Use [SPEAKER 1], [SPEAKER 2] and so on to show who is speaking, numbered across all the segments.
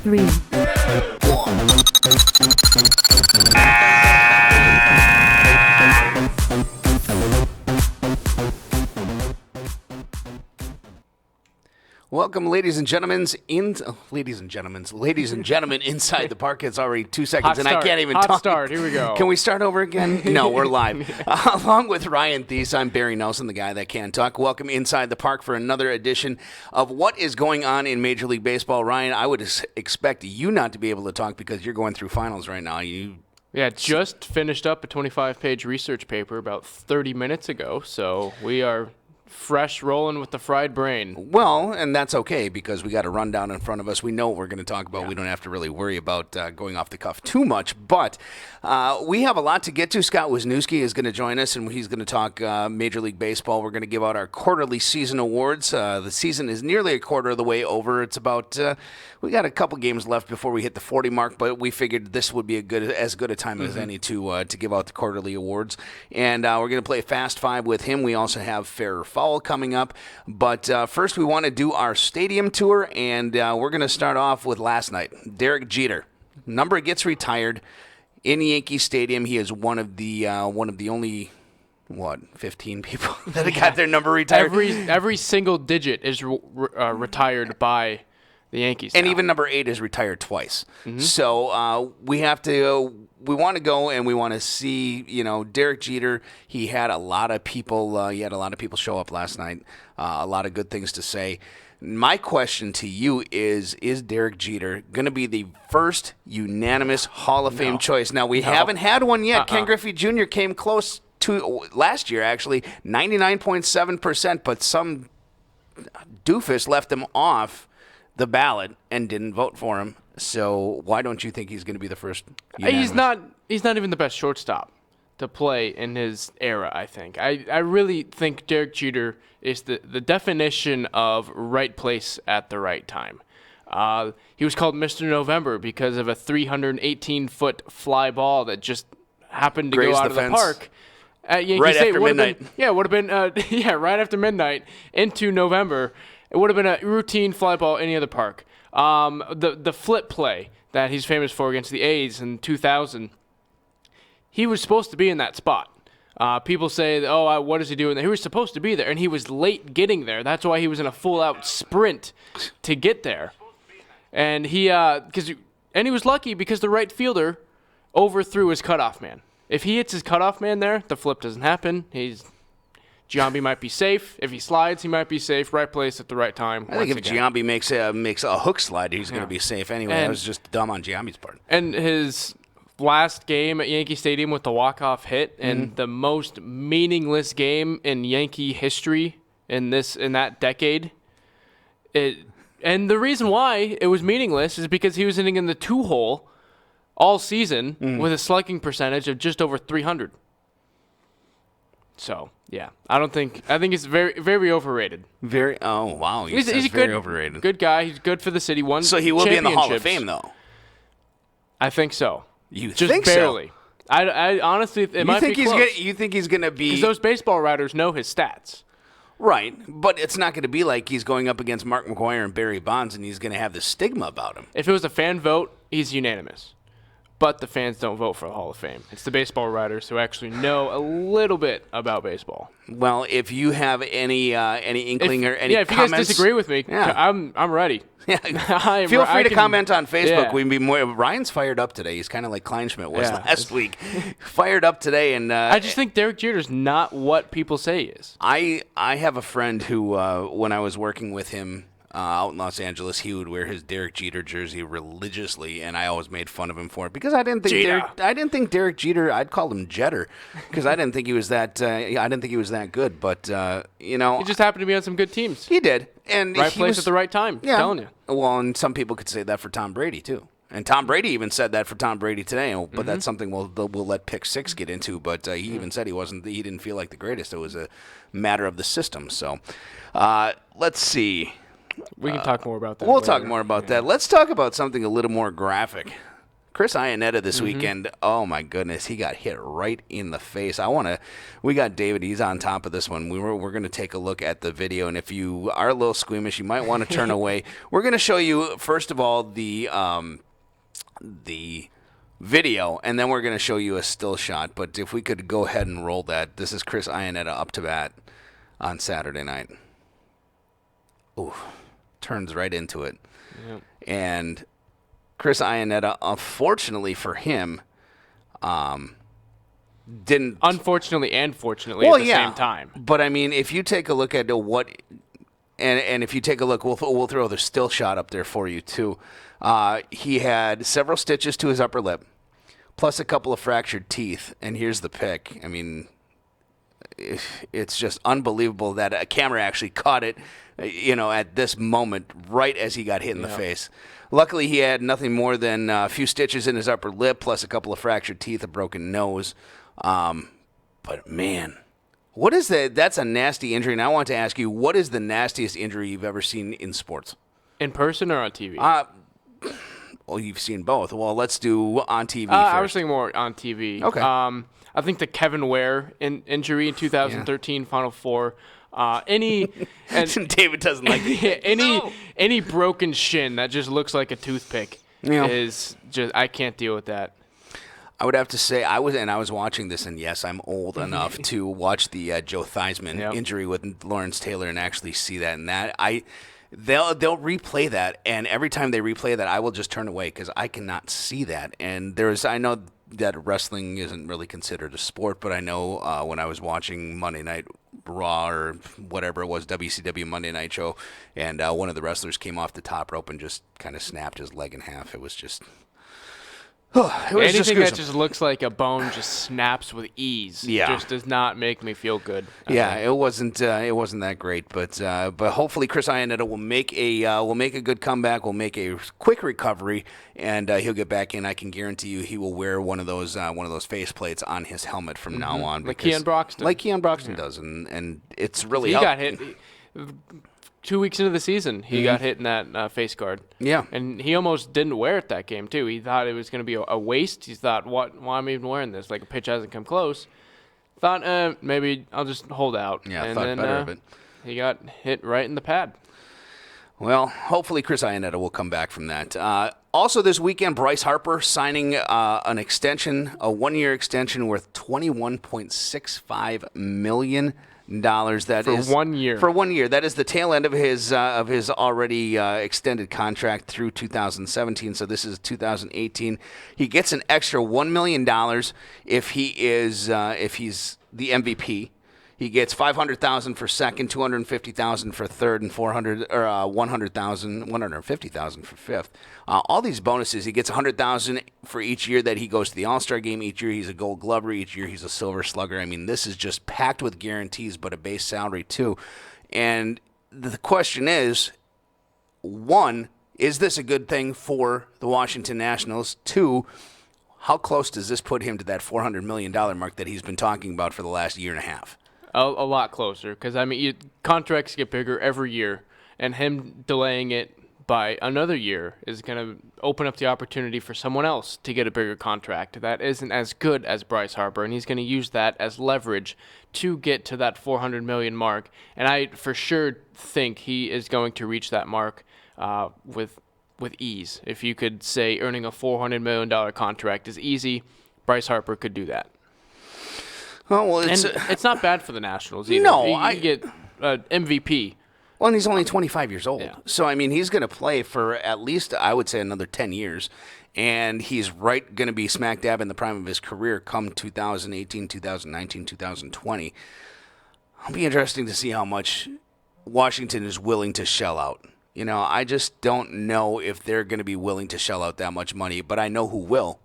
[SPEAKER 1] 3.
[SPEAKER 2] Welcome, ladies and gentlemen, inside the park. It's already 2 seconds, and I can't even talk.
[SPEAKER 3] Hot start. Here we go.
[SPEAKER 2] Can we start over again? No, we're live. Along with Ryan Thies, I'm Barry Nelson, the guy that can talk. Welcome inside the park for another edition of what is going on in Major League Baseball. Ryan, I would expect you not to be able to talk because you're going through finals right now.
[SPEAKER 3] Yeah, just finished up a 25-page research paper about 30 minutes ago, so we are fresh rolling with the fried brain.
[SPEAKER 2] Well, and that's okay because we got a rundown in front of us. We know what we're going to talk about. Yeah. We don't have to really worry about going off the cuff too much, but we have a lot to get to. Scott Wisniewski is going to join us, and he's going to talk Major League Baseball. We're going to give out our quarterly season awards. The season is nearly a quarter of the way over. It's about we got a couple games left before we hit the 40 mark, but we figured this would be as good a time as any to give out the quarterly awards. And we're going to play Fast Five with him. We also have Fair or Foul coming up. But first, we want to do our stadium tour, and we're going to start off with last night. Derek Jeter. Number gets retired in Yankee Stadium. He is one of the only 15 people that have got their number retired.
[SPEAKER 3] Every single digit is retired by the Yankees.
[SPEAKER 2] And
[SPEAKER 3] now.
[SPEAKER 2] even number 8 is retired twice. Mm-hmm. So we want to go and we want to see, Derek Jeter. He had a lot of people. Show up last night. A lot of good things to say. My question to you is Derek Jeter going to be the first unanimous Hall of Fame choice? Now, we haven't had one yet. Ken Griffey Jr. came close to last year, actually, 99.7%, but some doofus left him off the ballot and didn't vote for him. So why don't you think he's going to be the first unanimous?
[SPEAKER 3] He's not even the best shortstop to play in his era, I think. I really think Derek Jeter is the definition of right place at the right time. He was called Mr. November because of a 318-foot fly ball that just happened to go out of the park at Yankee
[SPEAKER 2] right
[SPEAKER 3] State.
[SPEAKER 2] After midnight.
[SPEAKER 3] Would have been right after midnight into November. It would have been a routine fly ball any other park. The flip play that he's famous for against the A's in 2000, he was supposed to be in that spot. People say, what is he doing there? He was supposed to be there, and he was late getting there. That's why he was in a full-out sprint to get there. And he was lucky because the right fielder overthrew his cutoff man. If he hits his cutoff man there, the flip doesn't happen. Giambi might be safe. If he slides, he might be safe. Right place at the right time.
[SPEAKER 2] I think if Giambi makes a hook slide, he's going to be safe anyway. That was just dumb on Giambi's part.
[SPEAKER 3] And his last game at Yankee Stadium with the walk-off hit and the most meaningless game in Yankee history in that decade. And the reason why it was meaningless is because he was hitting in the 2-hole all season with a slugging percentage of just over 300. So, yeah, I think it's very, very overrated.
[SPEAKER 2] Oh, wow.
[SPEAKER 3] He's very
[SPEAKER 2] good, overrated.
[SPEAKER 3] Good guy. He's good for the city.
[SPEAKER 2] So he will be in the Hall of Fame, though?
[SPEAKER 3] I think so.
[SPEAKER 2] You
[SPEAKER 3] just
[SPEAKER 2] think
[SPEAKER 3] barely.
[SPEAKER 2] So?
[SPEAKER 3] I honestly, it might be close.
[SPEAKER 2] You think he's going to be...
[SPEAKER 3] Because those baseball writers know his stats.
[SPEAKER 2] Right, but it's not going to be like he's going up against Mark McGwire and Barry Bonds and he's going to have this stigma about him.
[SPEAKER 3] If it was a fan vote, he's unanimous. But the fans don't vote for the Hall of Fame. It's the baseball writers who actually know a little bit about baseball.
[SPEAKER 2] Well, if you have any inkling or any
[SPEAKER 3] if
[SPEAKER 2] comments,
[SPEAKER 3] you guys disagree with me, I'm ready.
[SPEAKER 2] Yeah. Feel free to comment on Facebook. Yeah. We'd be more. Ryan's fired up today. He's kind of like Kleinschmidt was last week. Fired up today, and
[SPEAKER 3] I just think Derek Jeter's not what people say he is.
[SPEAKER 2] I have a friend who, when I was working with him out in Los Angeles, he would wear his Derek Jeter jersey religiously, and I always made fun of him for it because I didn't think Derek Jeter. I'd call him Jeter because I didn't think he was that. I didn't think he was that good. But he
[SPEAKER 3] just happened to be on some good teams.
[SPEAKER 2] He did, and
[SPEAKER 3] right place at the right time.
[SPEAKER 2] Yeah,
[SPEAKER 3] I'm telling you.
[SPEAKER 2] Well, and some people could say that for Tom Brady too. And Tom Brady even said that for Tom Brady today. But that's something we'll let Pick 6 get into. But he even said he didn't feel like the greatest. It was a matter of the system. So let's see.
[SPEAKER 3] We can talk more about that.
[SPEAKER 2] We'll talk more about that. Let's talk about something a little more graphic. Chris Iannetta this weekend, oh my goodness, he got hit right in the face. We got David, he's on top of this one. We're going to take a look at the video, and if you are a little squeamish, you might want to turn away. We're going to show you, first of all, the video, and then we're going to show you a still shot. But if we could go ahead and roll that. This is Chris Iannetta up to bat on Saturday night. Ooh, turns right into it.
[SPEAKER 3] Yep.
[SPEAKER 2] And Chris Iannetta, unfortunately for him, didn't.
[SPEAKER 3] Unfortunately and fortunately at the same time.
[SPEAKER 2] But I mean, if you take a look at what, and if you take a look, we'll throw the still shot up there for you too. He had several stitches to his upper lip, plus a couple of fractured teeth. And here's the pick. I mean, it's just unbelievable that a camera actually caught it, at this moment, right as he got hit in the face. Luckily, he had nothing more than a few stitches in his upper lip, plus a couple of fractured teeth, a broken nose. But man, what is that? That's a nasty injury. And I want to ask you, what is the nastiest injury you've ever seen in sports?
[SPEAKER 3] In person or on TV?
[SPEAKER 2] Well, you've seen both. Well, let's do on TV first.
[SPEAKER 3] I was thinking more on TV.
[SPEAKER 2] Okay.
[SPEAKER 3] I think the Kevin Ware injury in 2013 Final Four. David doesn't like it. Any broken shin that just looks like a toothpick is just, I can't deal with that.
[SPEAKER 2] I would have to say I was watching this, and yes, I'm old enough to watch the Joe Theismann injury with Lawrence Taylor and actually see that. And they'll replay that, and every time they replay that, I will just turn away because I cannot see that. And I know that wrestling isn't really considered a sport, but I know when I was watching Monday Night Raw or whatever it was, WCW Monday Night Show, and one of the wrestlers came off the top rope and just kind of snapped his leg in half. It was just...
[SPEAKER 3] Anything that just looks like a bone just snaps with ease.
[SPEAKER 2] Yeah.
[SPEAKER 3] Just does not make me feel good.
[SPEAKER 2] Yeah, it wasn't that great, but hopefully Chris Iannetta will make a good comeback. Will make a quick recovery, and he'll get back in. I can guarantee you he will wear one of those face plates on his helmet from now on,
[SPEAKER 3] like Keon Broxton.
[SPEAKER 2] Like Keon Broxton does, and it's really
[SPEAKER 3] he got hit. 2 weeks into the season, he got hit in that face guard.
[SPEAKER 2] Yeah.
[SPEAKER 3] And he almost didn't wear it that game, too. He thought it was going to be a waste. He thought, why am I even wearing this? Like, a pitch hasn't come close. Thought, maybe I'll just hold out.
[SPEAKER 2] Yeah,
[SPEAKER 3] and
[SPEAKER 2] thought
[SPEAKER 3] then,
[SPEAKER 2] better of it.
[SPEAKER 3] He got hit right in the pad.
[SPEAKER 2] Well, hopefully Chris Iannetta will come back from that. Also this weekend, Bryce Harper signing an extension, a one-year extension worth $21.65 million. That
[SPEAKER 3] for
[SPEAKER 2] is
[SPEAKER 3] 1 year.
[SPEAKER 2] For 1 year. That is the tail end of his already extended contract through 2017. So this is 2018. He gets an extra $1 million if he's the MVP. He gets $500,000 for second, $250,000 for third, and $150,000 for fifth. All these bonuses, he gets $100,000 for each year that he goes to the All-Star game. Each year he's a Gold Glover. Each year he's a Silver Slugger. I mean, this is just packed with guarantees, but a base salary too. And the question is, one, is this a good thing for the Washington Nationals? Two, how close does this put him to that $400 million mark that he's been talking about for the last year and a half?
[SPEAKER 3] A lot closer, because contracts get bigger every year, and him delaying it by another year is going to open up the opportunity for someone else to get a bigger contract that isn't as good as Bryce Harper, and he's going to use that as leverage to get to that $400 million mark. And I for sure think he is going to reach that mark with ease. If you could say earning a $400 million contract is easy, Bryce Harper could do that.
[SPEAKER 2] Oh, well,
[SPEAKER 3] it's not bad for the Nationals either.
[SPEAKER 2] No,
[SPEAKER 3] you get MVP.
[SPEAKER 2] Well, and he's only 25 years old.
[SPEAKER 3] Yeah.
[SPEAKER 2] So, I mean, he's going to play for at least, I would say, another 10 years. And he's going to be smack dab in the prime of his career come 2018, 2019, 2020. It'll be interesting to see how much Washington is willing to shell out. I just don't know if they're going to be willing to shell out that much money, but I know who will.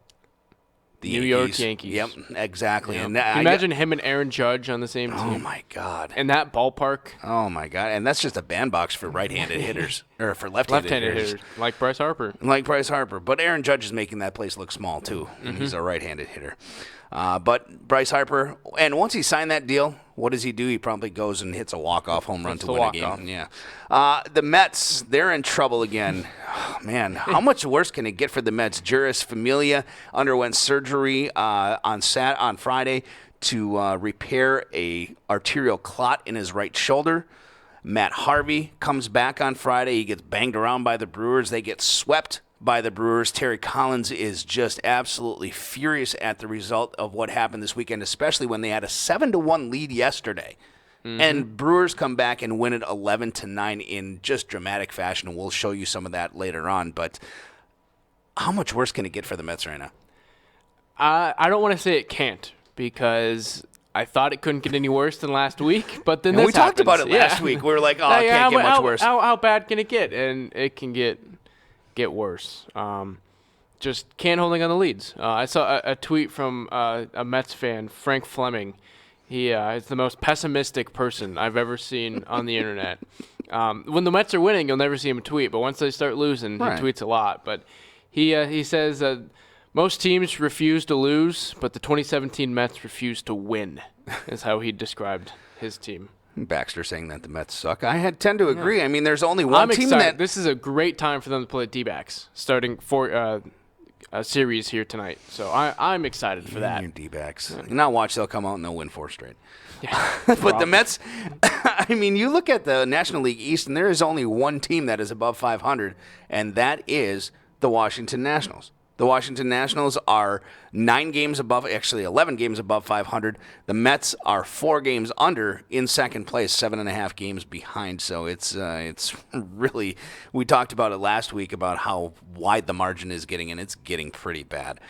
[SPEAKER 2] The
[SPEAKER 3] New York Yankees.
[SPEAKER 2] Yep, exactly.
[SPEAKER 3] Yep.
[SPEAKER 2] And
[SPEAKER 3] Can you imagine him and Aaron Judge on the same team?
[SPEAKER 2] Oh, my God.
[SPEAKER 3] In that ballpark?
[SPEAKER 2] Oh, my God. And that's just a bandbox for right-handed hitters, or for left-handed hitters.
[SPEAKER 3] Like Bryce Harper.
[SPEAKER 2] But Aaron Judge is making that place look small, too, and he's a right-handed hitter. But Bryce Harper, and once he signed that deal, what does he do? He probably goes and hits a walk-off home run to win a game. Yeah. The Mets, they're in trouble again. man, how much worse can it get for the Mets? Juris Familia underwent surgery on Friday to repair a arterial clot in his right shoulder. Matt Harvey comes back on Friday. He gets banged around by the Brewers. They get swept by the Brewers. Terry Collins is just absolutely furious at the result of what happened this weekend, especially when they had a 7-1 lead yesterday. And Brewers come back and win it 11-9 in just dramatic fashion, and we'll show you some of that later on. But how much worse can it get for the Mets right now?
[SPEAKER 3] I don't want to say it can't, because I thought it couldn't get any worse than last week. But then
[SPEAKER 2] we talked about it last week. We were like, oh, it can't get much worse.
[SPEAKER 3] How bad can it get? And it can get worse. Just can't holding on the leads. I saw a tweet from a Mets fan, Frank Fleming. He is the most pessimistic person I've ever seen on the internet. When the Mets are winning, you'll never see him tweet, but once they start losing, he tweets a lot. But he says most teams refuse to lose, but the 2017 Mets refuse to win, is how he described his team.
[SPEAKER 2] Baxter saying that the Mets suck. I tend to agree. Yeah. I mean, there's only one team that...
[SPEAKER 3] This is a great time for them to play D-backs, starting for a series here tonight. So I'm excited for that.
[SPEAKER 2] D-backs. Now watch, they'll come out and they'll win 4 straight. Yeah, but the Mets, I mean, you look at the National League East, and there is only one team that is above 500, and that is the Washington Nationals. The Washington Nationals are 11 games above 500. The Mets are 4 games under in second place, 7.5 games behind. So it's really, we talked about it last week about how wide the margin is getting, and it's getting pretty bad.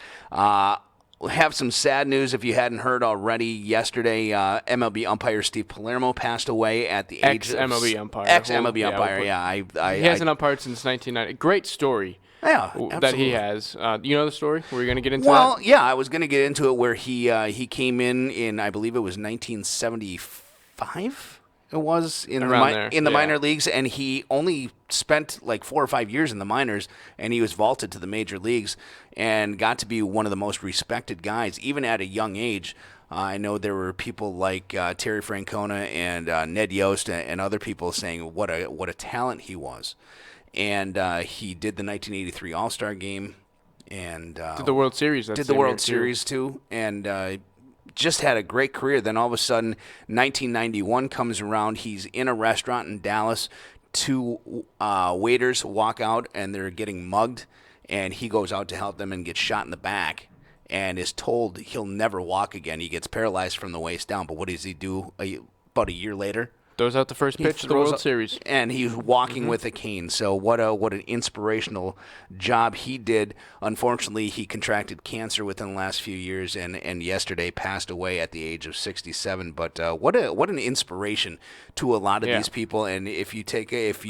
[SPEAKER 2] We have some sad news if you hadn't heard already. Yesterday, MLB umpire Steve Palermo passed away at the age of...
[SPEAKER 3] Ex-MLB umpire.
[SPEAKER 2] Ex-MLB umpire, yeah.
[SPEAKER 3] He hasn't umpired since 1990. Great story.
[SPEAKER 2] Yeah,
[SPEAKER 3] that he has. You know the story? Were you going to get into that?
[SPEAKER 2] Well, yeah, I was going to get into it where he came in, I believe it was 1975. It was in the minor leagues, and he only spent like 4 or 5 years in the minors, and he was vaulted to the major leagues and got to be one of the most respected guys, even at a young age. I know there were people like Terry Francona and Ned Yost and other people saying what a talent he was. And he did the 1983 All-Star Game, and
[SPEAKER 3] did the World Series.
[SPEAKER 2] Did the World Series too, and just had a great career. Then all of a sudden, 1991 comes around. He's in a restaurant in Dallas. 2 waiters walk out, and they're getting mugged, and he goes out to help them and gets shot in the back, and is told he'll never walk again. He gets paralyzed from the waist down. But what does he do about a year later?
[SPEAKER 3] Throws out the first pitch of the World Series.
[SPEAKER 2] And he's walking with a cane. So what an inspirational job he did. Unfortunately, he contracted cancer within the last few years and yesterday passed away at the age of 67. But what an inspiration to a lot of these people. And if you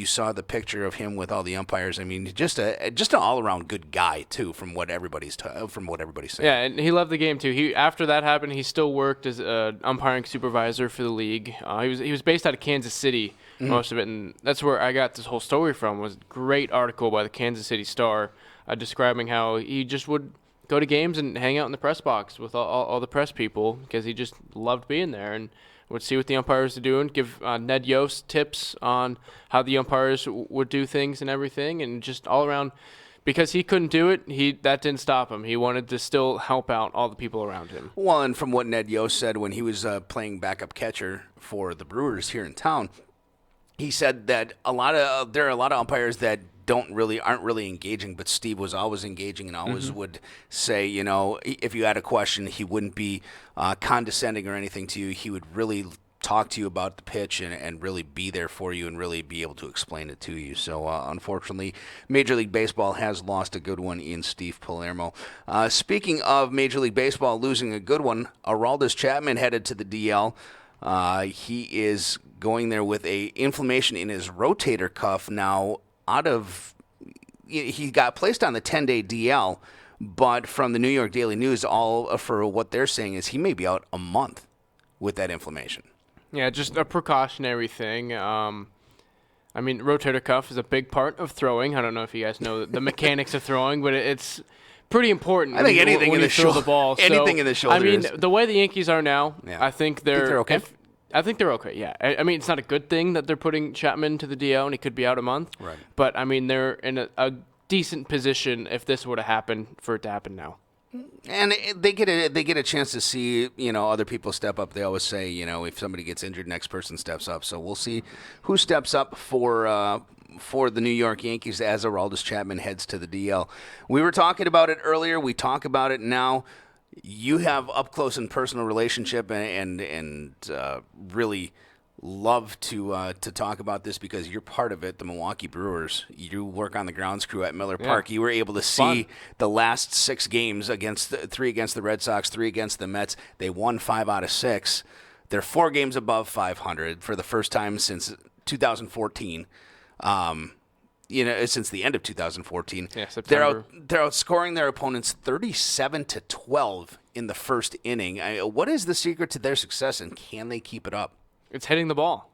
[SPEAKER 2] saw the picture of him with all the umpires, I mean, just an all-around good guy too, from what everybody's saying.
[SPEAKER 3] Yeah, and he loved the game too. After that happened, he still worked as an umpiring supervisor for the league. He was based out of Kansas City, most of it, and that's where I got this whole story from. Was a great article by the Kansas City Star describing how he just would go to games and hang out in the press box with all the press people because he just loved being there and would see what the umpires are doing, give Ned Yost tips on how the umpires would do things and everything, and just all around. Because he couldn't do it, that didn't stop him. He wanted to still help out all the people around him.
[SPEAKER 2] Well, and from what Ned Yost said when he was playing backup catcher for the Brewers here in town, he said that there are a lot of umpires that aren't really engaging, but Steve was always engaging and always would say, if you had a question, he wouldn't be condescending or anything to you. He would really talk to you about the pitch and really be there for you and really be able to explain it to you. So, unfortunately, Major League Baseball has lost a good one in Steve Palermo. Speaking of Major League Baseball losing a good one, Aroldis Chapman headed to the DL. He is going there with a inflammation in his rotator cuff now. He got placed on the 10-day DL, but from the New York Daily News, all for what they're saying is he may be out a month with that inflammation.
[SPEAKER 3] Yeah, just a precautionary thing. I mean, rotator cuff is a big part of throwing. I don't know if you guys know the mechanics of throwing, but it's pretty important.
[SPEAKER 2] I think anything in the shoulder,
[SPEAKER 3] the ball.
[SPEAKER 2] Anything in the shoulder.
[SPEAKER 3] I mean, the way the Yankees are now, I think they're
[SPEAKER 2] okay.
[SPEAKER 3] I think they're okay. Yeah, I mean, it's not a good thing that they're putting Chapman to the DL and he could be out a month.
[SPEAKER 2] Right.
[SPEAKER 3] But I mean, they're in a decent position if this were to happen for it to happen now.
[SPEAKER 2] And they get a chance to see, other people step up. They always say, if somebody gets injured, next person steps up. So we'll see who steps up for the New York Yankees as Aroldis Chapman heads to the DL. We were talking about it earlier. We talk about it now. You have up close and personal relationship and really love to talk about this because you're part of it. The Milwaukee Brewers. You work on the grounds crew at Miller Park. You were able to see the last 6 games three against the Red Sox, 3 against the Mets. They won 5 out of 6. They're 4 games above 500 for the first time since 2014. Since the end of 2014.
[SPEAKER 3] Yeah, September.
[SPEAKER 2] They're outscoring their opponents 37-12 in the first inning. What is the secret to their success, and can they keep it up?
[SPEAKER 3] It's hitting the ball.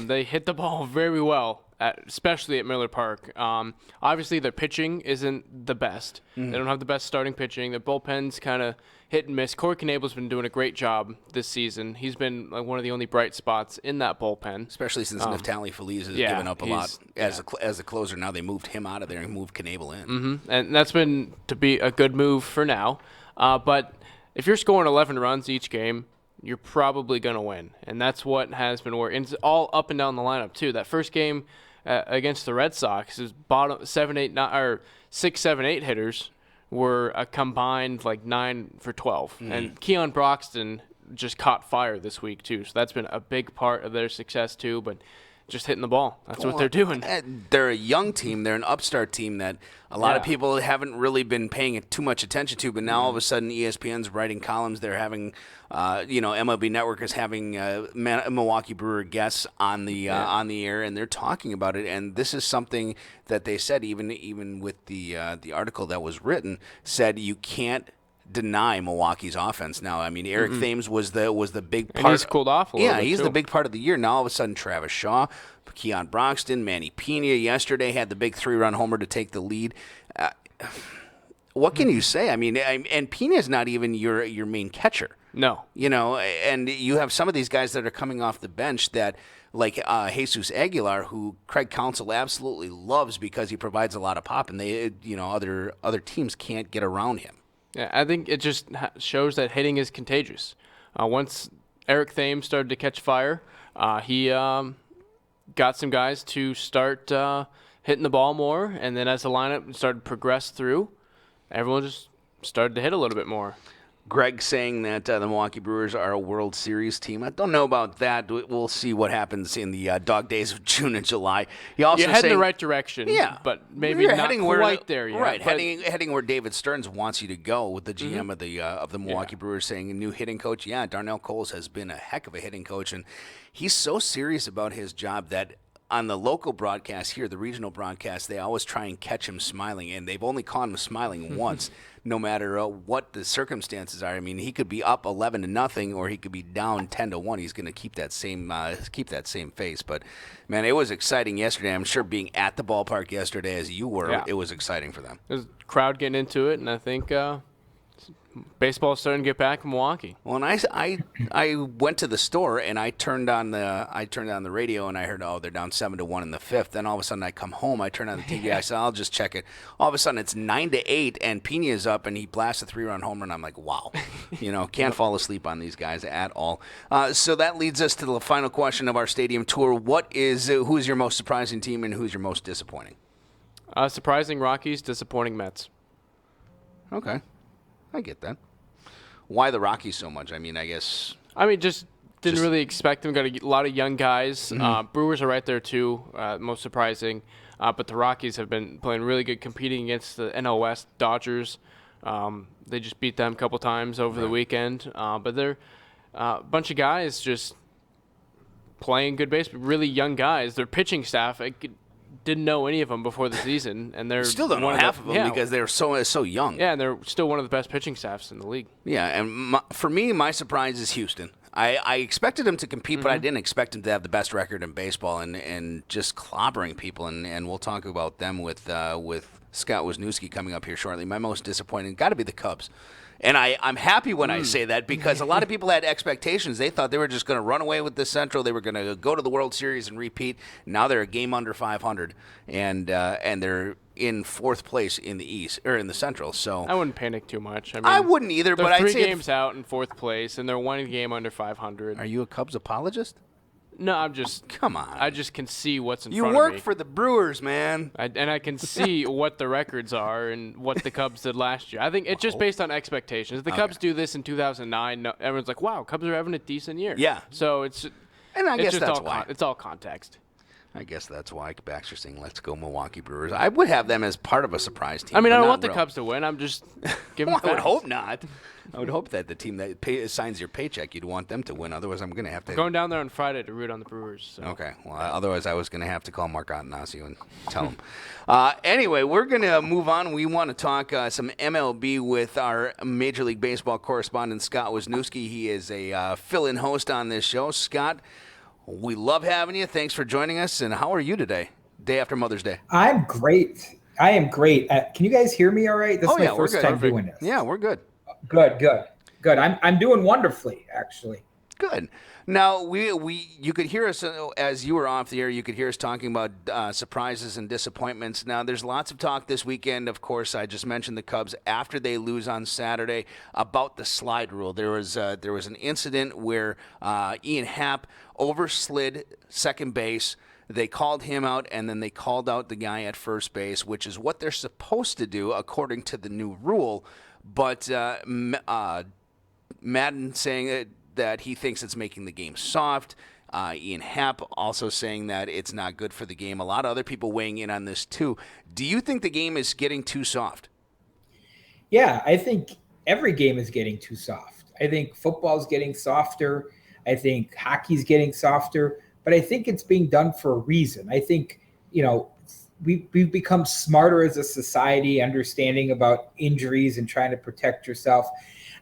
[SPEAKER 3] They hit the ball very well, especially at Miller Park. Obviously, their pitching isn't the best. They don't have the best starting pitching. Their bullpen's kind of hit and miss. Corey Knebel's been doing a great job this season. He's been one of the only bright spots in that bullpen.
[SPEAKER 2] Especially since Neftali Feliz has given up a lot as a closer. Now they moved him out of there and moved Knebel in.
[SPEAKER 3] Mm-hmm. And that's been to be a good move for now. But if you're scoring 11 runs each game, you're probably going to win. And that's what has been working. It's all up and down the lineup, too. That first game against the Red Sox, his bottom 6, 7, 8 hitters were a combined 9 for 12. And Keon Broxton just caught fire this week, too. So that's been a big part of their success, too. But just hitting the ball. That's what they're doing.
[SPEAKER 2] They're a young team. They're an upstart team that a lot of people haven't really been paying too much attention to. But now all of a sudden, ESPN's writing columns. They're having, MLB Network is having Milwaukee Brewer guests on the air, and they're talking about it. And this is something that they said, even with the article that was written, said you can't deny Milwaukee's offense now. I mean, Eric Thames was the big part.
[SPEAKER 3] And he's cooled off a little bit,
[SPEAKER 2] he's
[SPEAKER 3] too.
[SPEAKER 2] the big part of the year. Now all of a sudden, Travis Shaw, Keon Broxton, Manny Pena yesterday had the big 3-run homer to take the lead. What can you say? I mean, and Pena's not even your main catcher.
[SPEAKER 3] No.
[SPEAKER 2] And you have some of these guys that are coming off the bench that, like Jesus Aguilar, who Craig Counsell absolutely loves because he provides a lot of pop, and they, other teams can't get around him.
[SPEAKER 3] Yeah, I think it just shows that hitting is contagious. Once Eric Thames started to catch fire, he got some guys to start hitting the ball more, and then as the lineup started to progress through, everyone just started to hit a little bit more.
[SPEAKER 2] Greg saying that the Milwaukee Brewers are a World Series team. I don't know about that. We'll see what happens in the dog days of June and July.
[SPEAKER 3] You're heading in the right direction, but maybe not quite there yet.
[SPEAKER 2] Right, heading where David Stearns wants you to go with the GM of the Milwaukee Brewers saying a new hitting coach. Yeah, Darnell Coles has been a heck of a hitting coach, and he's so serious about his job that on the local broadcast here, the regional broadcast, they always try and catch him smiling, and they've only caught him smiling once, no matter what the circumstances are. I mean, he could be up 11-0, or he could be down 10-1. He's going to keep that same face. But man, it was exciting yesterday. I'm sure being at the ballpark yesterday, as you were, it was exciting for them.
[SPEAKER 3] There's a crowd getting into it, and I think baseball's starting to get back in Milwaukee.
[SPEAKER 2] Well, and I went to the store and I turned on the radio and I heard, they're down 7-1 in the 5th. Then all of a sudden I come home, I turn on the TV, I said I'll just check it. All of a sudden it's 9-8 and Pena's up and he blasts a 3-run homer and I'm like, wow, can't fall asleep on these guys at all. So that leads us to the final question of our stadium tour. Who's your most surprising team and who's your most disappointing?
[SPEAKER 3] Surprising Rockies, disappointing Mets.
[SPEAKER 2] Okay. I get that. Why the Rockies so much? I mean,
[SPEAKER 3] just didn't really expect them. Got a lot of young guys. Brewers are right there, too, most surprising. But the Rockies have been playing really good, competing against the NL West Dodgers. They just beat them a couple times over the weekend. But they're a bunch of guys just playing good baseball, really young guys. Their pitching staff, didn't know any of them before the season, and they're
[SPEAKER 2] still don't know half of them because they're so young.
[SPEAKER 3] Yeah, and they're still one of the best pitching staffs in the league.
[SPEAKER 2] Yeah, and for me, my surprise is Houston. I expected them to compete, but I didn't expect them to have the best record in baseball and just clobbering people. And we'll talk about them with Scott Wisniewski coming up here shortly. My most disappointing got to be the Cubs. And I'm happy when I say that because a lot of people had expectations. They thought they were just going to run away with the Central. They were going to go to the World Series and repeat. Now they're a game under 500, and they're in fourth place in the East or in the Central. So
[SPEAKER 3] I wouldn't panic too much. I mean,
[SPEAKER 2] I wouldn't either.
[SPEAKER 3] they're
[SPEAKER 2] But I'd
[SPEAKER 3] 3
[SPEAKER 2] say
[SPEAKER 3] games out in fourth place, and they're 1 game under 500.
[SPEAKER 2] Are you a Cubs apologist?
[SPEAKER 3] No, I'm just.
[SPEAKER 2] Come on.
[SPEAKER 3] I just can see what's in
[SPEAKER 2] You
[SPEAKER 3] front of me.
[SPEAKER 2] work for the Brewers, man.
[SPEAKER 3] And I can see what the records are and what the Cubs did last year. I think it's just based on expectations. If the Cubs do this in 2009, everyone's like, wow, Cubs are having a decent year.
[SPEAKER 2] Yeah.
[SPEAKER 3] So it's
[SPEAKER 2] guess
[SPEAKER 3] just
[SPEAKER 2] that's why.
[SPEAKER 3] It's all context.
[SPEAKER 2] I guess that's why Baxter's saying, let's go Milwaukee Brewers. I would have them as part of a surprise team.
[SPEAKER 3] I mean,
[SPEAKER 2] but
[SPEAKER 3] I don't
[SPEAKER 2] not
[SPEAKER 3] want the
[SPEAKER 2] real.
[SPEAKER 3] Cubs to win. I'm just giving
[SPEAKER 2] Well, I would
[SPEAKER 3] facts.
[SPEAKER 2] hope not. I would hope that the team that signs your paycheck, you'd want them to win. Otherwise, I'm going to have to.
[SPEAKER 3] Going down there on Friday to root on the Brewers. So.
[SPEAKER 2] Okay. Well, otherwise, I was going to have to call Mark Attanasio and tell him. Anyway, we're going to move on. We want to talk some MLB with our Major League Baseball correspondent, Scott Wisniewski. He is a fill-in host on this show. Scott, we love having you. Thanks for joining us. And how are you today, day after Mother's Day?
[SPEAKER 1] I'm great. I am great. Can you guys hear me all right? This is my first time doing this.
[SPEAKER 2] Yeah, we're good.
[SPEAKER 1] Good. I'm doing wonderfully, actually.
[SPEAKER 2] Good. Now, you could hear us as you were off the air. You could hear us talking about surprises and disappointments. Now, there's lots of talk this weekend. Of course, I just mentioned the Cubs after they lose on Saturday about the slide rule. There was an incident where Ian Happ overslid second base. They called him out, and then they called out the guy at first base, which is what they're supposed to do according to the new rule. But Madden saying that he thinks it's making the game soft. Ian Happ also saying that it's not good for the game. A lot of other people weighing in on this too. Do you think the game is getting too soft?
[SPEAKER 1] Yeah, I think every game is getting too soft. I think football's getting softer. I think hockey's getting softer. But I think it's being done for a reason. I think, we've become smarter as a society, understanding about injuries and trying to protect yourself.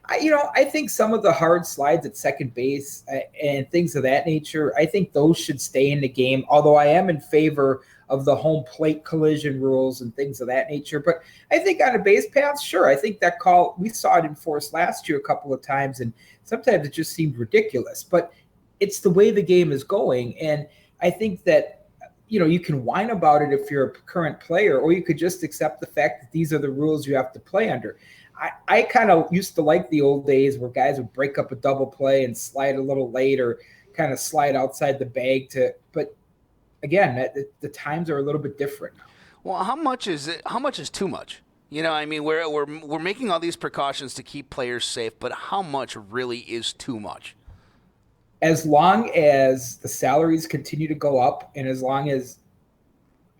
[SPEAKER 1] I think some of the hard slides at second base and things of that nature, I think those should stay in the game, although I am in favor of the home plate collision rules and things of that nature. But I think on a base path, sure, I think that call, we saw it enforced last year a couple of times, and sometimes it just seemed ridiculous. But it's the way the game is going. And I think that, you can whine about it if you're a current player, or you could just accept the fact that these are the rules you have to play under. I kind of used to like the old days where guys would break up a double play and slide a little late or kind of slide outside the bag but again, the times are a little bit different now.
[SPEAKER 2] Well, how much is too much? We're making all these precautions to keep players safe, but how much really is too much?
[SPEAKER 1] As long as the salaries continue to go up and as long as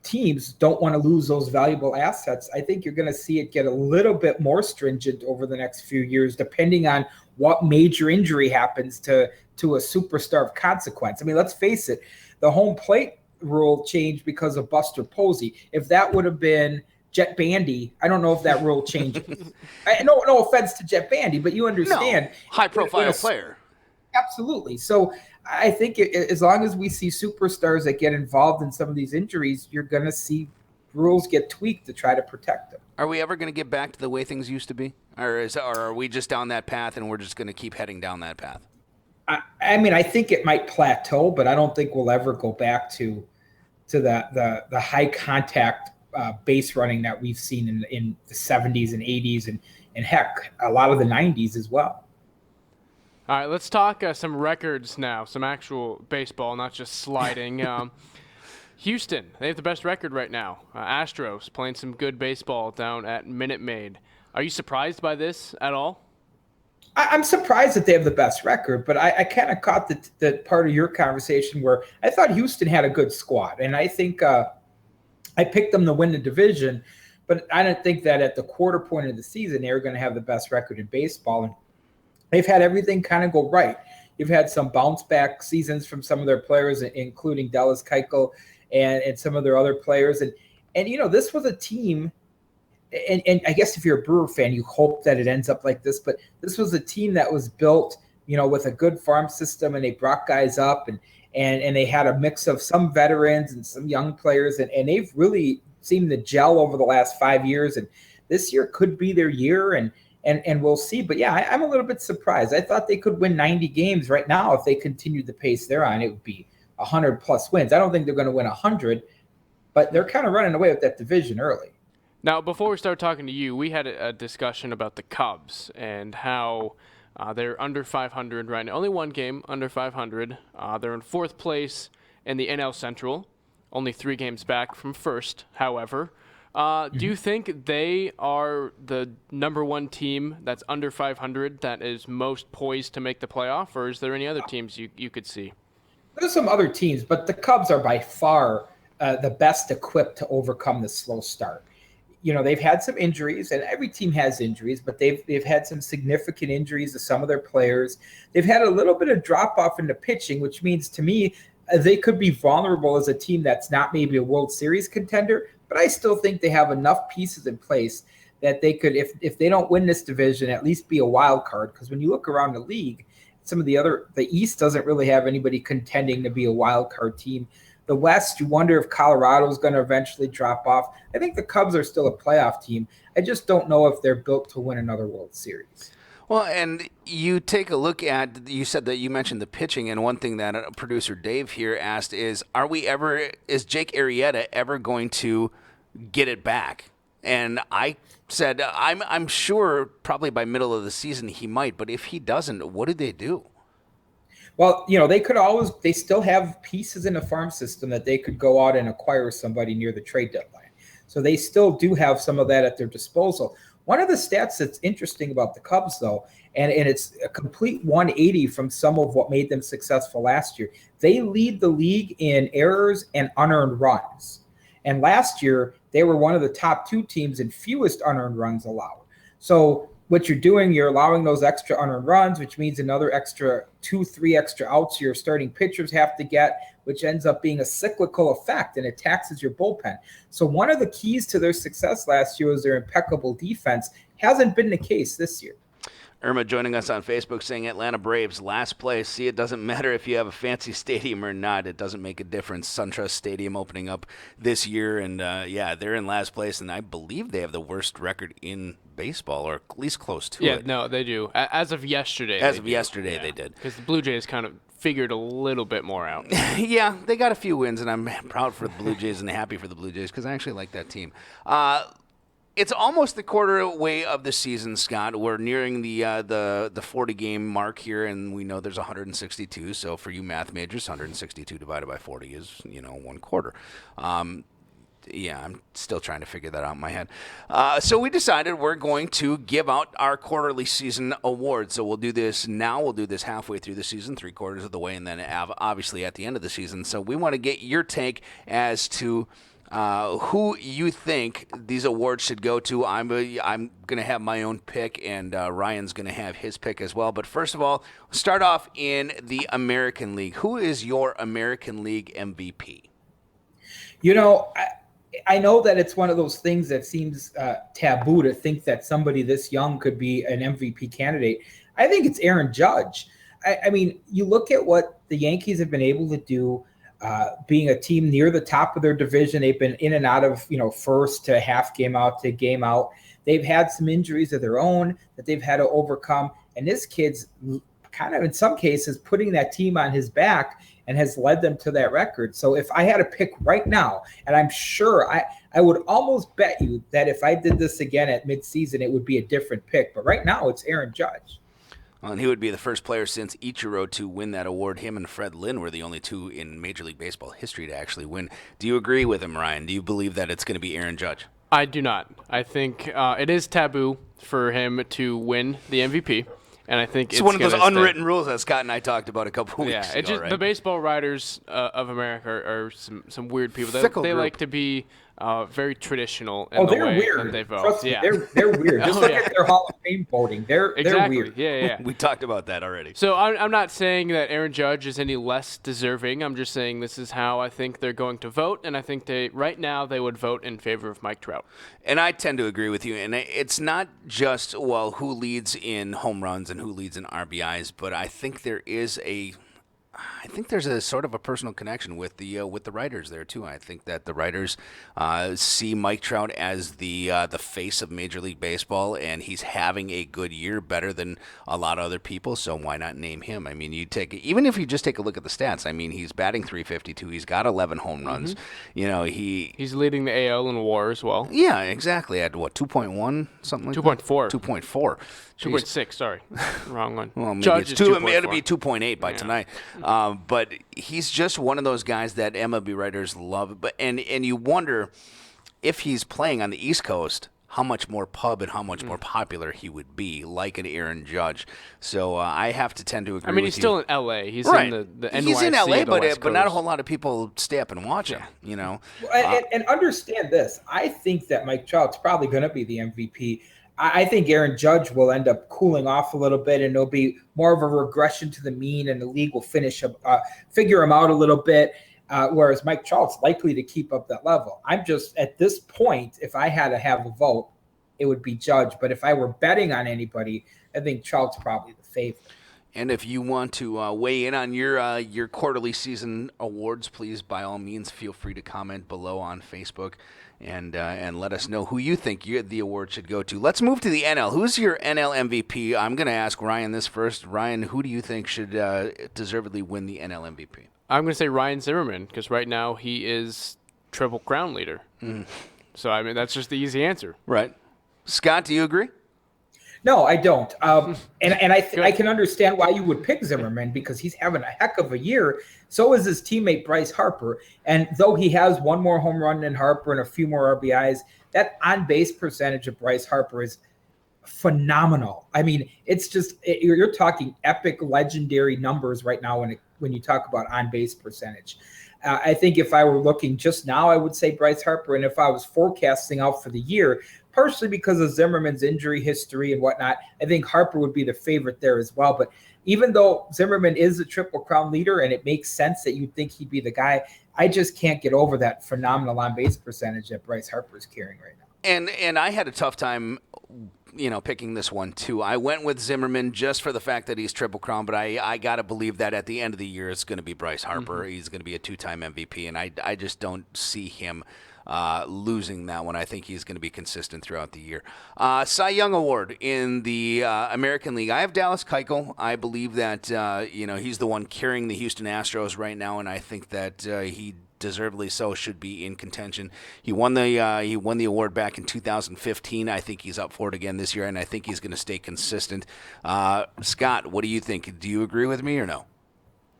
[SPEAKER 1] teams don't want to lose those valuable assets, I think you're going to see it get a little bit more stringent over the next few years, depending on what major injury happens to a superstar of consequence. I mean, let's face it, the home plate rule changed because of Buster Posey. If that would have been Jet Bandy, I don't know if that rule changes. No offense to Jet Bandy, but you understand.
[SPEAKER 2] No, high-profile player.
[SPEAKER 1] Absolutely. So I think as long as we see superstars that get involved in some of these injuries, you're going to see rules get tweaked to try to protect them.
[SPEAKER 2] Are we ever going to get back to the way things used to be? Or are we just down that path and we're just going to keep heading down that path?
[SPEAKER 1] I mean, I think it might plateau, but I don't think we'll ever go back to the high contact base running that we've seen in the 70s and 80s and heck, a lot of the 90s as well.
[SPEAKER 3] All right, let's talk some records now, some actual baseball, not just sliding. Houston, they have the best record right now. Astros playing some good baseball down at Minute Maid. Are you surprised by this at all?
[SPEAKER 1] I'm surprised that they have the best record, but I kind of caught the part of your conversation where I thought Houston had a good squad, and I think I picked them to win the division, but I didn't think that at the quarter point of the season they were going to have the best record in baseball. And they've had everything kind of go right. You've had some bounce back seasons from some of their players, including Dallas Keuchel and some of their other players. And this was a team, and I guess if you're a Brewer fan, you hope that it ends up like this, but this was a team that was built, with a good farm system, and they brought guys up and they had a mix of some veterans and some young players, and they've really seemed to gel over the last 5 years. And this year could be their year, and we'll see. But yeah, I'm a little bit surprised. I thought they could win 90 games right now. If they continued the pace they're on, it would be 100 plus wins. I don't think they're going to win 100, but they're kind of running away with that division early.
[SPEAKER 3] Now, before we start talking to you, we had a discussion about the Cubs and how they're under 500 right now. Only one game under 500. They're in fourth place in the NL Central, only 3 games back from first, however. Do you think they are the number one team that's under 500 that is most poised to make the playoff, or is there any other teams you could see?
[SPEAKER 1] There's some other teams, but the Cubs are by far the best equipped to overcome the slow start. They've had some injuries, and every team has injuries, but they've had some significant injuries to some of their players. They've had a little bit of drop off in the pitching, which means to me they could be vulnerable as a team that's not maybe a World Series contender, but I still think they have enough pieces in place that they could, if they don't win this division, at least be a wild card. Because when you look around the league, the East doesn't really have anybody contending to be a wild card team. The West, you wonder if Colorado is going to eventually drop off. I think the Cubs are still a playoff team. I just don't know if they're built to win another World Series.
[SPEAKER 2] Well, and you take a look at, you said that you mentioned the pitching, and one thing that producer Dave here asked is Jake Arrieta ever going to get it back? And I said, I'm sure probably by middle of the season he might, but if he doesn't, what do they do?
[SPEAKER 1] Well, they still have pieces in the farm system that they could go out and acquire somebody near the trade deadline. So they still do have some of that at their disposal. One of the stats that's interesting about the Cubs, though, and it's a complete 180 from some of what made them successful last year, they lead the league in errors and unearned runs. And last year, they were one of the top 2 teams in fewest unearned runs allowed. So what you're doing, you're allowing those extra unearned runs, which means another extra 2-3 extra outs your starting pitchers have to get, which ends up being a cyclical effect, and it taxes your bullpen. So one of the keys to their success last year was their impeccable defense. Hasn't been the case this year.
[SPEAKER 2] Irma joining us on Facebook saying Atlanta Braves, last place. See, it doesn't matter if you have a fancy stadium or not. It doesn't make a difference. SunTrust Stadium opening up this year, and they're in last place, and I believe they have the worst record in baseball, or at least close to it.
[SPEAKER 3] Yeah, no, they do. As of yesterday.
[SPEAKER 2] They did.
[SPEAKER 3] Because the Blue Jays kind of figured a little bit more out.
[SPEAKER 2] Yeah, they got a few wins, and I'm proud for the Blue Jays and happy for the Blue Jays because I actually like that team. It's almost the quarter way of the season, Scott. We're nearing the 40-game mark here, and we know there's 162. So for you math majors, 162 divided by 40 is, 1 quarter. I'm still trying to figure that out in my head. So we decided we're going to give out our quarterly season awards. So we'll do this now. We'll do this halfway through the season, 3/4 of the way, and then obviously at the end of the season. So we want to get your take as to who you think these awards should go to. I'm going to have my own pick, and Ryan's going to have his pick as well. But first of all, start off in the American League. Who is your American League MVP?
[SPEAKER 1] I know that it's one of those things that seems taboo to think that somebody this young could be an MVP candidate. I think it's Aaron Judge. I mean, you look at what the Yankees have been able to do. Being a team near the top of their division, they've been in and out of, first to half game out to game out. They've had some injuries of their own that they've had to overcome. And this kid's kind of, in some cases, putting that team on his back and has led them to that record. So if I had to pick right now, and I'm sure I would almost bet you that if I did this again at midseason, it would be a different pick. But right now, it's Aaron Judge.
[SPEAKER 2] Well, and he would be the first player since Ichiro to win that award. Him and Fred Lynn were the only 2 in Major League Baseball history to actually win. Do you agree with him, Ryan? Do you believe that it's going to be Aaron Judge?
[SPEAKER 3] I do not. I think it is taboo for him to win the MVP. And I think it's
[SPEAKER 2] one of those unwritten rules that Scott and I talked about a couple weeks ago.
[SPEAKER 3] Right? The baseball writers of America are some weird people. They like to be very traditional in the way
[SPEAKER 1] weird.
[SPEAKER 3] that they vote.
[SPEAKER 1] Trust me, they're weird. Just look at their Hall of Fame voting. They're weird.
[SPEAKER 3] Yeah.
[SPEAKER 2] We talked about that already.
[SPEAKER 3] So I'm not saying that Aaron Judge is any less deserving. I'm just saying this is how I think they're going to vote, and I think right now they would vote in favor of Mike Trout.
[SPEAKER 2] And I tend to agree with you. And it's not just, who leads in home runs and who leads in RBIs, but I think there is I think there's a sort of a personal connection with the writers there too. I think that the writers see Mike Trout as the face of Major League Baseball, and he's having a good year, better than a lot of other people. So why not name him? I mean, even if you just take a look at the stats. I mean, he's batting .352. He's got 11 home runs. You know,
[SPEAKER 3] he's leading the AL in WAR as well.
[SPEAKER 2] Yeah, exactly. At what 2.1 something like
[SPEAKER 3] 2.4.
[SPEAKER 2] 2.4.
[SPEAKER 3] 2.6. Sorry, wrong one.
[SPEAKER 2] Well, maybe
[SPEAKER 3] Judge
[SPEAKER 2] it's
[SPEAKER 3] is
[SPEAKER 2] 2.
[SPEAKER 3] 2.4.
[SPEAKER 2] It'll be 2.8 by tonight. But he's just one of those guys that MLB writers love. But and you wonder if he's playing on the East Coast, how much more pub and how much more popular he would be, like an Aaron Judge. So I have to tend to agree.
[SPEAKER 3] I mean,
[SPEAKER 2] with
[SPEAKER 3] he's
[SPEAKER 2] you.
[SPEAKER 3] still in L.A. He's
[SPEAKER 2] right.
[SPEAKER 3] in the NYC.
[SPEAKER 2] He's in L.A.,
[SPEAKER 3] of the West
[SPEAKER 2] but not a
[SPEAKER 3] Coast.
[SPEAKER 2] whole lot of people stay up and watch him. You know,
[SPEAKER 1] And understand this. I think that Mike Trout's probably going to be the MVP. I think Aaron Judge will end up cooling off a little bit, and it'll be more of a regression to the mean, and the league will figure him out a little bit, whereas Mike Trout's likely to keep up that level. I'm just, at this point, if I had to have a vote, it would be Judge. But if I were betting on anybody, I think Trout's probably the favorite.
[SPEAKER 2] And if you want to weigh in on your quarterly season awards, please, by all means, feel free to comment below on Facebook and let us know who you think the award should go to. Let's move to the NL. Who's your NL MVP? I'm going to ask Ryan this first. Ryan, who do you think should deservedly win the NL MVP?
[SPEAKER 3] I'm going to say Ryan Zimmerman, because right now he is Triple Crown leader. So, I mean, that's just the easy answer.
[SPEAKER 2] Right. Scott, do you agree?
[SPEAKER 1] No, I don't. And I can understand why you would pick Zimmerman, because he's having a heck of a year. So is his teammate Bryce Harper. And though he has one more home run than Harper and a few more RBIs, that on-base percentage of Bryce Harper is phenomenal. I mean, it's just you're talking epic, legendary numbers right now when you talk about on-base percentage. I think if I were looking just now, I would say Bryce Harper. And if I was forecasting out for the year, partially because of Zimmerman's injury history and whatnot, I think Harper would be the favorite there as well. But even though Zimmerman is a Triple Crown leader and it makes sense that you'd think he'd be the guy, I just can't get over that phenomenal on-base percentage that Bryce Harper is carrying right now.
[SPEAKER 2] And I had a tough time, picking this one too. I went with Zimmerman just for the fact that he's Triple Crown, but I got to believe that at the end of the year it's going to be Bryce Harper. He's going to be a 2-time MVP, and I just don't see him losing that one. I think he's going to be consistent throughout the year. Cy Young Award in the American League. I have Dallas Keuchel. I believe that he's the one carrying the Houston Astros right now, and I think that he deservedly so should be in contention. He won the award back in 2015. I think he's up for it again this year, and I think he's going to stay consistent. Scott, what do you think? Do you agree with me or no?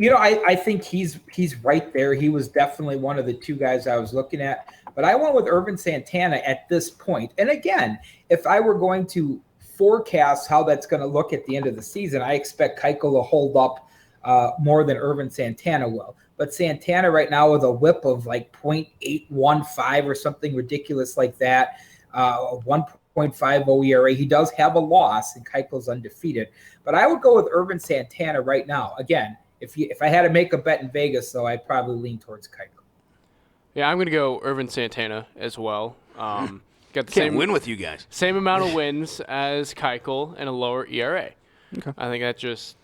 [SPEAKER 1] I think he's right there. He was definitely one of the two guys I was looking at. But I went with Ervin Santana at this point. And again, if I were going to forecast how that's going to look at the end of the season, I expect Keuchel to hold up more than Ervin Santana will. But Santana right now with a whip of like .815 or something ridiculous like that, 1.50 ERA. He does have a loss, and Keuchel's undefeated. But I would go with Ervin Santana right now. Again, if I had to make a bet in Vegas, though, I'd probably lean towards Keuchel.
[SPEAKER 3] Yeah, I'm going to go Ervin Santana as well. Got the
[SPEAKER 2] Can't win with you guys.
[SPEAKER 3] Same amount of wins as Keuchel and a lower ERA.
[SPEAKER 2] Okay.
[SPEAKER 3] I think that just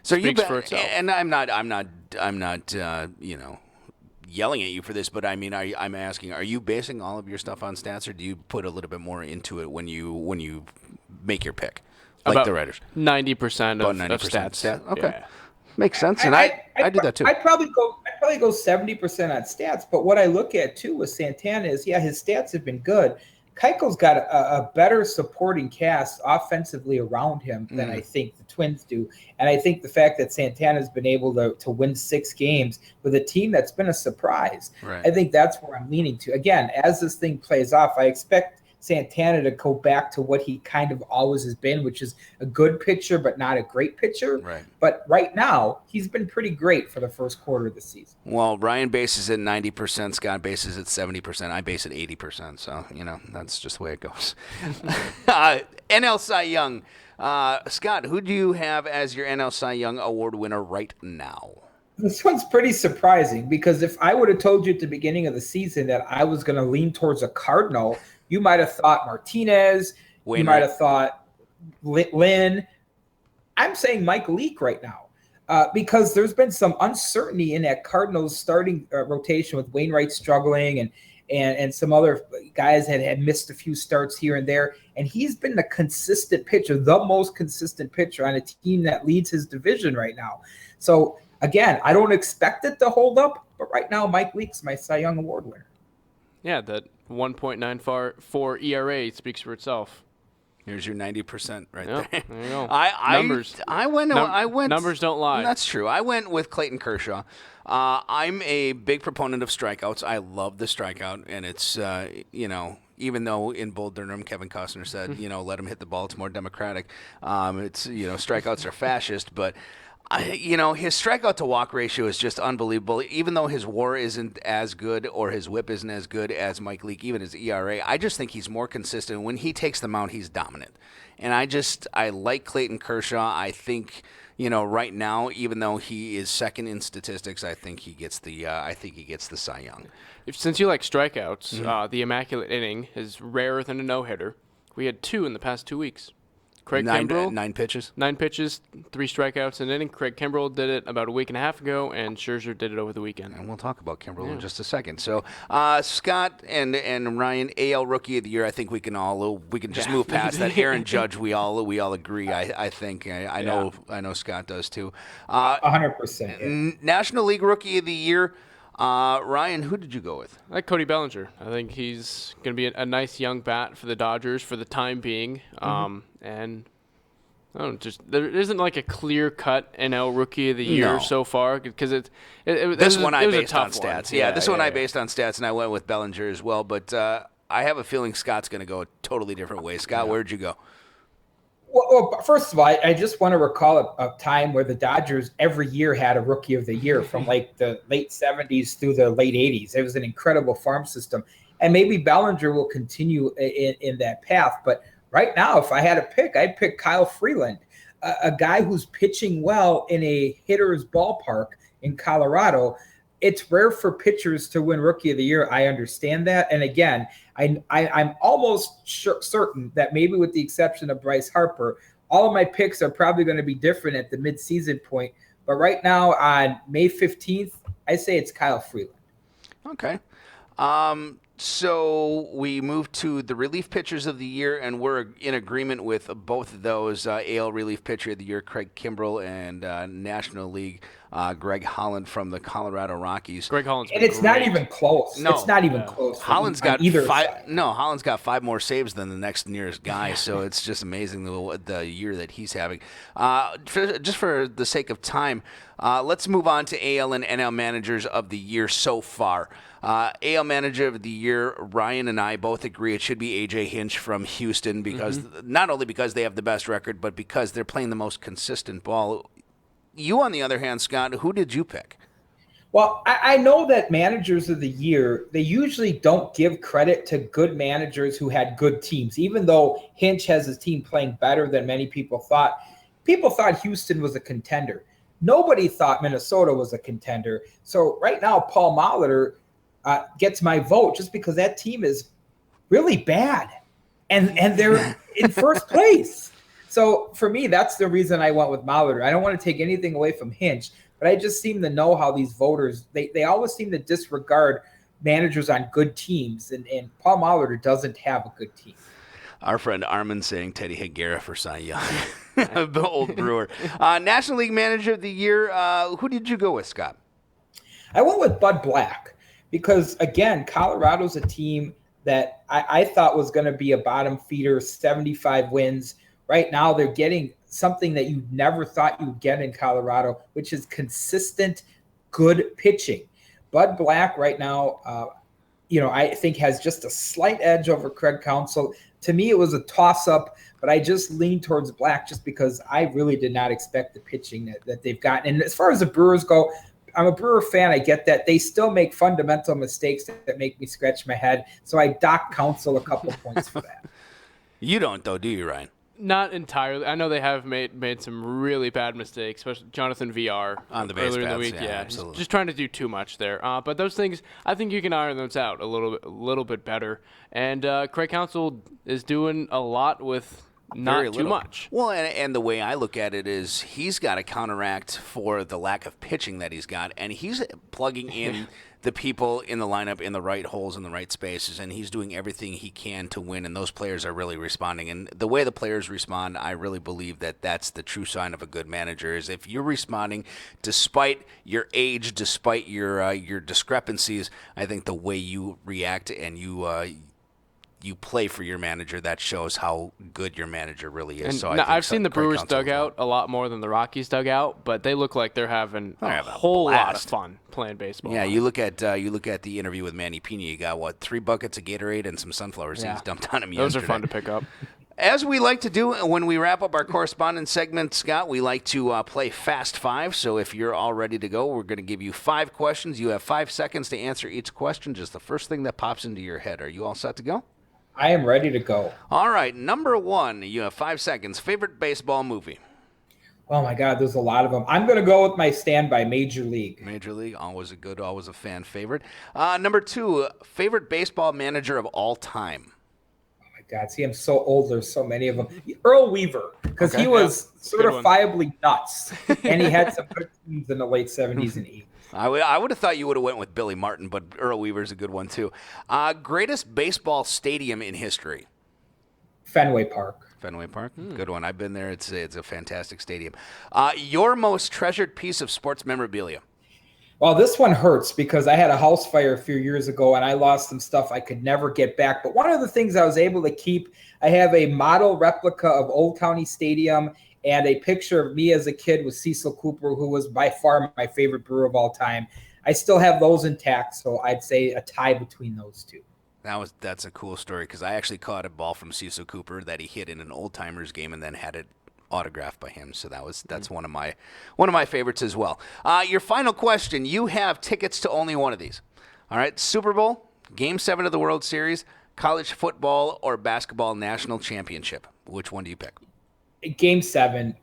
[SPEAKER 2] so
[SPEAKER 3] speaks for itself.
[SPEAKER 2] And I'm not yelling at you for this, but I mean, I'm asking, are you basing all of your stuff on stats, or do you put a little bit more into it when you make your pick, like
[SPEAKER 3] about
[SPEAKER 2] the writers?
[SPEAKER 3] 90% of
[SPEAKER 2] stats. Okay.
[SPEAKER 3] Yeah.
[SPEAKER 2] Makes sense, and I did that too.
[SPEAKER 1] I'd probably go 70% on stats, but what I look at too with Santana is, his stats have been good. Keuchel's got a better supporting cast offensively around him than I think the Twins do, and I think the fact that Santana's been able to win 6 games with a team that's been a surprise,
[SPEAKER 2] right.
[SPEAKER 1] I think that's where I'm leaning to. Again, as this thing plays off, I expect Santana to go back to what he kind of always has been, which is a good pitcher, but not a great pitcher.
[SPEAKER 2] Right.
[SPEAKER 1] But right now, he's been pretty great for the first quarter of the season.
[SPEAKER 2] Well, Ryan bases at 90%, Scott bases at 70%, I base at 80%. So, that's just the way it goes. NL Cy Young. Scott, who do you have as your NL Cy Young Award winner right now?
[SPEAKER 1] This one's pretty surprising, because if I would have told you at the beginning of the season that I was going to lean towards a Cardinal, you might have thought Martinez. You might have thought Lynn. I'm saying Mike Leake right now. because there's been some uncertainty in that Cardinals starting rotation with Wainwright struggling and some other guys had missed a few starts here and there. And he's been the consistent pitcher, the most consistent pitcher on a team that leads his division right now. So, again, I don't expect it to hold up, but right now Mike Leake's my Cy Young Award winner.
[SPEAKER 3] Yeah, that 1.94 ERA speaks for itself.
[SPEAKER 2] Here's your 90% right
[SPEAKER 3] Yep,
[SPEAKER 2] there.
[SPEAKER 3] there you go.
[SPEAKER 2] Numbers. I went.
[SPEAKER 3] Numbers don't lie.
[SPEAKER 2] That's true. I went with Clayton Kershaw. I'm a big proponent of strikeouts. I love the strikeout, and it's even though in Bull Durham, Kevin Costner said, let him hit the ball. It's more democratic. It's strikeouts are fascist, but. His strikeout to walk ratio is just unbelievable. Even though his WAR isn't as good or his WHIP isn't as good as Mike Leake, even his ERA, I just think he's more consistent. When he takes the mound, he's dominant. And I like Clayton Kershaw. I think right now, even though he is second in statistics, I think he gets the Cy Young.
[SPEAKER 3] Since you like strikeouts, the immaculate inning is rarer than a no hitter. We had 2 in the past 2 weeks. Craig Kimbrell,
[SPEAKER 2] 9 pitches.
[SPEAKER 3] 9 pitches, 3 strikeouts an inning. Craig Kimbrell did it about a week and a half ago, and Scherzer did it over the weekend.
[SPEAKER 2] And we'll talk about Kimbrell in just a second. So, Scott and Ryan, AL Rookie of the Year. I think we can just move past that. Aaron Judge, we all agree. I think I know Scott does too.
[SPEAKER 1] 100%.
[SPEAKER 2] National League Rookie of the Year. Ryan, who did you go with?
[SPEAKER 3] I like Cody Bellinger. I think he's going to be a nice young bat for the Dodgers for the time being. And there isn't like a clear-cut NL Rookie of the Year so far because
[SPEAKER 2] this one I based on
[SPEAKER 3] stats.
[SPEAKER 2] One. Yeah, this one I based on stats, and I went with Bellinger as well. But I have a feeling Scott's going to go a totally different way. Scott, where'd you go?
[SPEAKER 1] Well, first of all, I just want to recall a time where the Dodgers every year had a Rookie of the Year from like the late 70s through the late 80s. It was an incredible farm system. And maybe Bellinger will continue in that path. But right now, if I had to pick, I'd pick Kyle Freeland, a guy who's pitching well in a hitter's ballpark in Colorado. It's rare for pitchers to win Rookie of the Year. I understand that. And again, I'm almost certain that maybe with the exception of Bryce Harper, all of my picks are probably going to be different at the midseason point. But right now on May 15th, I say it's Kyle Freeland.
[SPEAKER 2] Okay. So we move to the relief pitchers of the year, and we're in agreement with both of those. AL relief pitcher of the year, Craig Kimbrell, and National League, Greg Holland from the Colorado Rockies.
[SPEAKER 3] Greg Holland's
[SPEAKER 1] and it's
[SPEAKER 3] great.
[SPEAKER 1] not even close.
[SPEAKER 2] No.
[SPEAKER 1] It's not even close.
[SPEAKER 2] Holland's got
[SPEAKER 1] either
[SPEAKER 2] five.
[SPEAKER 1] side.
[SPEAKER 2] No, Holland's got 5 more saves than the next nearest guy. So it's just amazing the year that he's having. Just for the sake of time, let's move on to AL and NL managers of the year so far. AL manager of the year, Ryan and I both agree it should be A.J. Hinch from Houston because not only because they have the best record, but because they're playing the most consistent ball. You, on the other hand, Scott, who did you pick?
[SPEAKER 1] Well, I know that managers of the year, they usually don't give credit to good managers who had good teams, even though Hinch has his team playing better than many people thought. People thought Houston was a contender. Nobody thought Minnesota was a contender. So right now, Paul Molitor gets my vote just because that team is really bad. And they're in first place. So for me, that's the reason I went with Molitor. I don't want to take anything away from Hinch, but I just seem to know how these voters, they always seem to disregard managers on good teams. And Paul Molitor doesn't have a good team.
[SPEAKER 2] Our friend Armin saying Teddy Higuera for Cy Young, the old Brewer. National League Manager of the Year, who did you go with, Scott?
[SPEAKER 1] I went with Bud Black because, again, Colorado's a team that I thought was going to be a bottom feeder, 75 wins. Right now, they're getting something that you never thought you'd get in Colorado, which is consistent, good pitching. Bud Black right now, I think has just a slight edge over Craig Counsell. To me, it was a toss-up, but I just leaned towards Black just because I really did not expect the pitching that they've gotten. And as far as the Brewers go, I'm a Brewer fan. I get that. They still make fundamental mistakes that make me scratch my head. So I dock Counsell a couple of points for that.
[SPEAKER 2] You don't, though, do you, Ryan?
[SPEAKER 3] Not entirely. I know they have made some really bad mistakes, especially Jonathan VR
[SPEAKER 2] on the base
[SPEAKER 3] earlier in the
[SPEAKER 2] paths,
[SPEAKER 3] week.
[SPEAKER 2] yeah, absolutely.
[SPEAKER 3] Just trying to do too much there. But those things, I think you can iron those out a little bit better. And Craig Counsell is doing a lot with not too much.
[SPEAKER 2] Well, and the way I look at it is he's got to counteract for the lack of pitching that he's got, and he's plugging in the people in the lineup in the right holes in the right spaces, and he's doing everything he can to win, and those players are really responding. And the way the players respond, I really believe that that's the true sign of a good manager, is if you're responding despite your age, despite your discrepancies. I think the way you react and you play for your manager, that shows how good your manager really is.
[SPEAKER 3] And
[SPEAKER 2] so
[SPEAKER 3] I've seen the Brewers dugout a lot more than the Rockies dugout, but they look like they're having a whole lot of fun playing baseball.
[SPEAKER 2] Yeah, you look at the interview with Manny Pena. You got 3 buckets of Gatorade and some sunflower seeds dumped on him yesterday.
[SPEAKER 3] Those are fun to pick up.
[SPEAKER 2] As we like to do when we wrap up our correspondence segment, Scott, we like to play Fast Five. So if you're all ready to go, we're going to give you 5 questions. You have 5 seconds to answer each question. Just the first thing that pops into your head. Are you all set to go?
[SPEAKER 1] I am ready to go.
[SPEAKER 2] All right, number 1, you have 5 seconds. Favorite baseball movie?
[SPEAKER 1] Oh, my God, there's a lot of them. I'm going to go with my standby, Major League.
[SPEAKER 2] Major League, always a fan favorite. Number 2, favorite baseball manager of all time?
[SPEAKER 1] Oh, my God, see, I'm so old. There's so many of them. Earl Weaver, because he was certifiably nuts, and he had some good teams in the late 70s and 80s.
[SPEAKER 2] I would have thought you would have went with Billy Martin, but Earl Weaver's a good one, too. Greatest baseball stadium in history?
[SPEAKER 1] Fenway Park.
[SPEAKER 2] Fenway Park, good one. I've been there. It's a fantastic stadium. Your most treasured piece of sports memorabilia?
[SPEAKER 1] Well, this one hurts because I had a house fire a few years ago, and I lost some stuff I could never get back. But one of the things I was able to keep, I have a model replica of Old County Stadium and a picture of me as a kid with Cecil Cooper, who was by far my favorite Brewer of all time. I still have those intact, so I'd say a tie between those two.
[SPEAKER 2] That's a cool story because I actually caught a ball from Cecil Cooper that he hit in an Old Timers game and then had it autographed by him. So that's one of my favorites as well. Your final question: you have tickets to only one of these. All right, Super Bowl, Game 7 of the World Series, college football, or basketball national championship. Which one do you pick?
[SPEAKER 1] Game 7,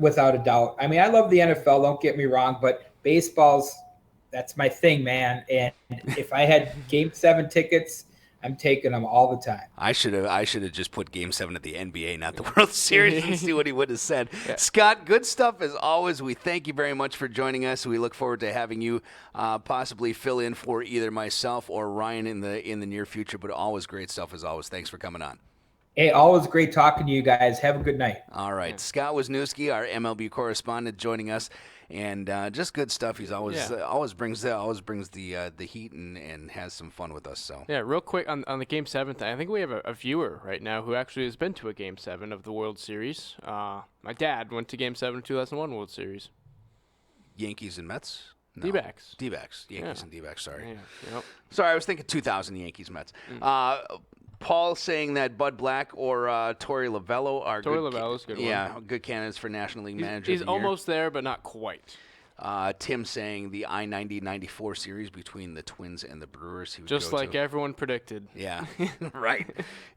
[SPEAKER 1] without a doubt. I mean, I love the NFL, don't get me wrong, but that's my thing, man. And if I had Game 7 tickets, I'm taking them all the time.
[SPEAKER 2] I should have just put Game 7 at the NBA, not the World Series, and see what he would have said. Yeah. Scott, good stuff as always. We thank you very much for joining us. We look forward to having you possibly fill in for either myself or Ryan in the near future, but always great stuff as always. Thanks for coming on.
[SPEAKER 1] Hey, always great talking to you guys. Have a good night.
[SPEAKER 2] All right. Scott Wisniewski, our MLB correspondent, joining us, and just good stuff. He's always brings the heat and has some fun with us. So
[SPEAKER 3] yeah, real quick on the Game 7 thing, I think we have a viewer right now who actually has been to a Game 7 of the World Series. My dad went to Game 7 2001 World Series.
[SPEAKER 2] Yankees and Mets? No.
[SPEAKER 3] D-backs.
[SPEAKER 2] Yankees and D-backs, sorry.
[SPEAKER 3] Yeah. Yep.
[SPEAKER 2] Sorry, I was thinking 2000 Yankees Mets. Paul saying that Bud Black or Torey Lovello are
[SPEAKER 3] Lavello's good one.
[SPEAKER 2] Yeah, good candidates for National League Manager.
[SPEAKER 3] He's almost there, but not quite.
[SPEAKER 2] Tim saying the I-90-94 series between the Twins and the Brewers. He would
[SPEAKER 3] just like everyone predicted.
[SPEAKER 2] Yeah, right.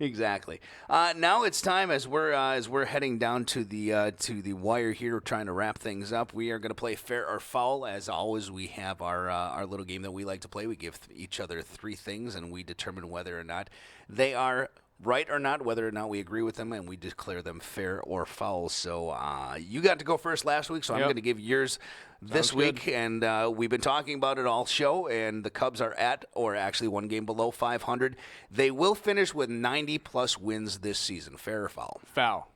[SPEAKER 2] Exactly. Now it's time as we're heading down to the wire here, trying to wrap things up. We are going to play Fair or Foul. As always, we have our little game that we like to play. We give each other 3 things, and we determine whether or not they are right or not, whether or not we agree with them, and we declare them fair or foul. So you got to go first last week, so I'm going to give yours this week. And we've been talking about it all show, and the Cubs are at, or actually one game below 500. They will finish with 90-plus wins this season. Fair or foul?
[SPEAKER 3] Foul.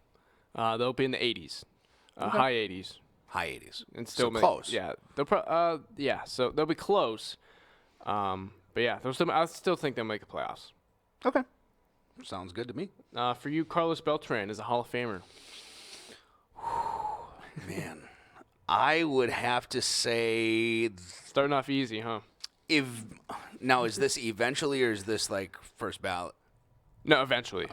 [SPEAKER 3] They'll be in the 80s, high 80s.
[SPEAKER 2] High 80s.
[SPEAKER 3] And still
[SPEAKER 2] close.
[SPEAKER 3] Yeah. So they'll be close. But yeah, I still think they'll make the playoffs.
[SPEAKER 2] Okay. Sounds good to me.
[SPEAKER 3] For you, Carlos Beltran is a Hall of Famer.
[SPEAKER 2] Man, I would have to say...
[SPEAKER 3] Starting off easy, huh?
[SPEAKER 2] Now, is this eventually or is this like first ballot?
[SPEAKER 3] No, eventually.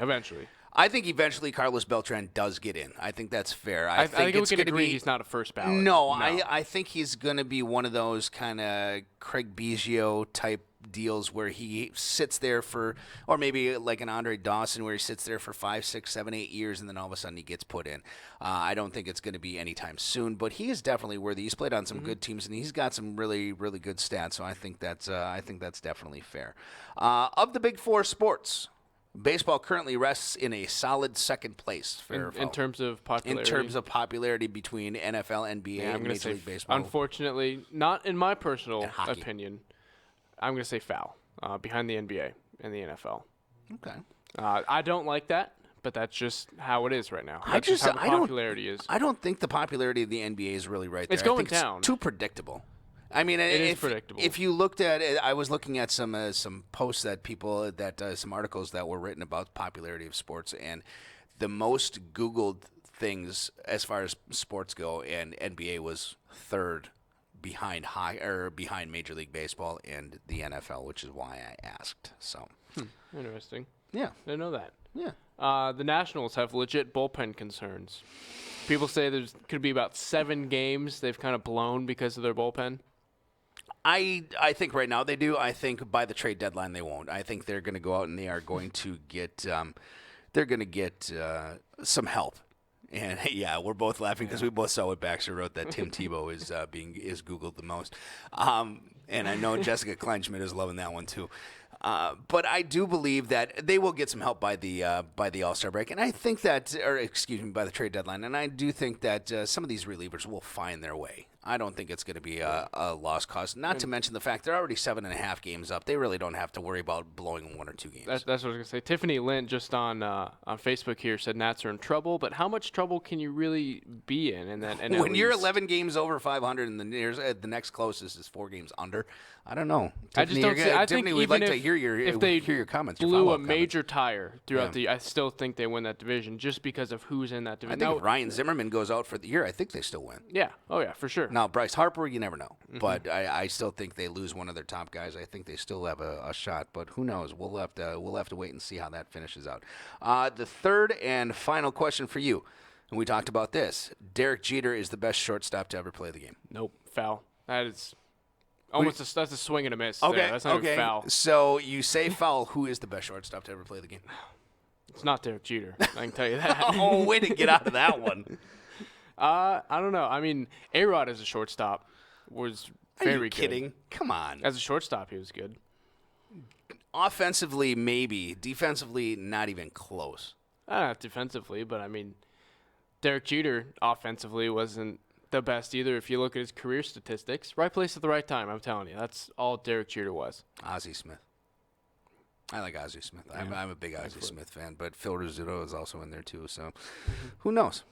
[SPEAKER 2] I think eventually Carlos Beltran does get in. I think that's fair.
[SPEAKER 3] I think we can agree he's not a first ballot.
[SPEAKER 2] No. I think he's going to be one of those kind of Craig Biggio type deals where he sits there for, or maybe like an Andre Dawson where he sits there for 5, 6, 7, 8 years and then all of a sudden he gets put in. I don't think it's going to be anytime soon, but he is definitely worthy. He's played on some good teams and he's got some really, really good stats. So I think that's definitely fair. Of the big 4 sports, Baseball currently rests in a solid second place
[SPEAKER 3] in terms of popularity.
[SPEAKER 2] In terms of popularity between NFL, NBA, and Major League Baseball.
[SPEAKER 3] Unfortunately, not in my personal opinion, I'm going to say foul behind the NBA and the NFL.
[SPEAKER 2] Okay.
[SPEAKER 3] I don't like that, but that's just how it is right now. That's just how the popularity is.
[SPEAKER 2] I don't think the popularity of the NBA is really right there.
[SPEAKER 3] It's going down.
[SPEAKER 2] It's too predictable. I mean,
[SPEAKER 3] it is predictable.
[SPEAKER 2] If you looked at it, I was looking at some posts some articles that were written about the popularity of sports, and the most Googled things as far as sports go, and NBA was third behind Major League Baseball and the NFL, which is why I asked. So
[SPEAKER 3] interesting.
[SPEAKER 2] Yeah,
[SPEAKER 3] I know that.
[SPEAKER 2] Yeah.
[SPEAKER 3] The Nationals have legit bullpen concerns. People say there's could be about 7 games they've kind of blown because of their bullpen.
[SPEAKER 2] I think right now they do. I think by the trade deadline they won't. I think they're going to go out and they are going to get some help. And yeah, we're both laughing because we both saw what Baxter wrote that Tim Tebow is Googled the most. And I know Jessica Kleinschmidt is loving that one too. But I do believe that they will get some help by the All-Star break, and I think that, by the trade deadline, and I do think that some of these relievers will find their way. I don't think it's going to be a lost cause. Not to mention the fact they're already 7.5 games up. They really don't have to worry about blowing 1 or 2 games.
[SPEAKER 3] That's what I was going to say. Tiffany Lynn just on Facebook here said Nats are in trouble, but how much trouble can you really be in? And
[SPEAKER 2] when you're 11 games over 500 and the next closest is 4 games under, I don't know. Tiffany,
[SPEAKER 3] I just don't see. I think
[SPEAKER 2] we'd like to hear your comments.
[SPEAKER 3] Blew a major tire throughout the. I still think they win that division just because of who's in that division.
[SPEAKER 2] I think if Ryan Zimmerman goes out for the year, I think they still win.
[SPEAKER 3] Yeah. Oh yeah, for sure.
[SPEAKER 2] Now Bryce Harper, you never know, but I still think they lose one of their top guys. I think they still have a shot, but who knows? We'll have to wait and see how that finishes out. The third and final question for you, and we talked about this. Derek Jeter is the best shortstop to ever play the game.
[SPEAKER 3] Nope, foul. That is. That's a swing and a miss.
[SPEAKER 2] Okay,
[SPEAKER 3] that's not even foul.
[SPEAKER 2] So you say foul. Who is the best shortstop to ever play the game?
[SPEAKER 3] It's not Derek Jeter. I can tell you that.
[SPEAKER 2] Oh, way to get out of that one.
[SPEAKER 3] I don't know. I mean, A-Rod as a shortstop was very good.
[SPEAKER 2] Are you kidding? Come on.
[SPEAKER 3] As a shortstop, he was good.
[SPEAKER 2] Offensively, maybe. Defensively, not even close.
[SPEAKER 3] Not defensively, but I mean, Derek Jeter offensively wasn't the best either. If you look at his career statistics, right place at the right time. I'm telling you, that's all Derek Jeter was.
[SPEAKER 2] Ozzie Smith. I like Ozzie Smith. I'm a big Ozzie Smith fan, but Phil Rizzuto is also in there too. So, who knows?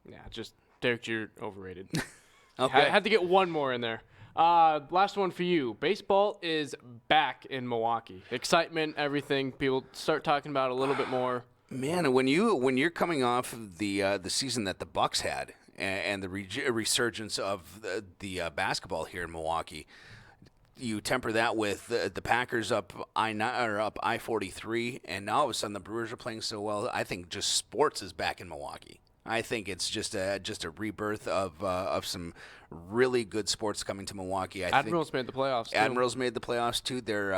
[SPEAKER 3] Yeah, just Derek Jeter overrated.
[SPEAKER 2] Okay.
[SPEAKER 3] I had to get one more in there. Last one for you. Baseball is back in Milwaukee. Excitement, everything. People start talking about it a little bit more.
[SPEAKER 2] Man, when you're coming off of the season that the Bucks had and the resurgence of the basketball here in Milwaukee, you temper that with the Packers up I-43, and now all of a sudden the Brewers are playing so well. I think just sports is back in Milwaukee. I think it's just a rebirth of some really good sports coming to Milwaukee.
[SPEAKER 3] Admirals made the playoffs.
[SPEAKER 2] Admirals made the playoffs too. Their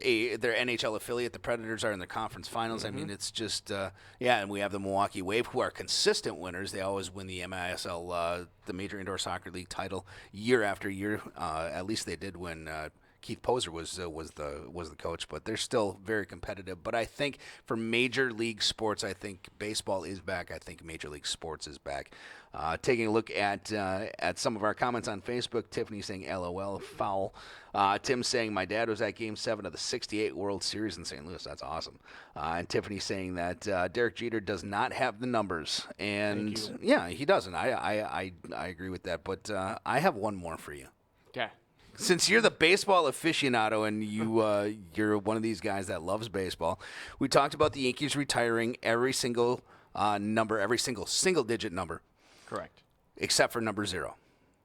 [SPEAKER 2] NHL affiliate, the Predators, are in the conference finals. I mean, it's just and we have the Milwaukee Wave, who are consistent winners. They always win the MISL, the Major Indoor Soccer League title, year after year. At least they did when Keith Poser was the coach, but they're still very competitive. But I think for Major League sports, I think baseball is back. I think Major League sports is back. Taking a look at some of our comments on Facebook, Tiffany saying LOL, foul. Tim saying my dad was at Game 7 of the '68 World Series in St. Louis. That's awesome. And Tiffany saying that Derek Jeter does not have the numbers, and yeah, he doesn't. I agree with that. But I have one more for you.
[SPEAKER 3] Okay.
[SPEAKER 2] Since you're the baseball aficionado and you're one of these guys that loves baseball, we talked about the Yankees retiring every single number, every single-digit number.
[SPEAKER 3] Correct.
[SPEAKER 2] Except for number 0,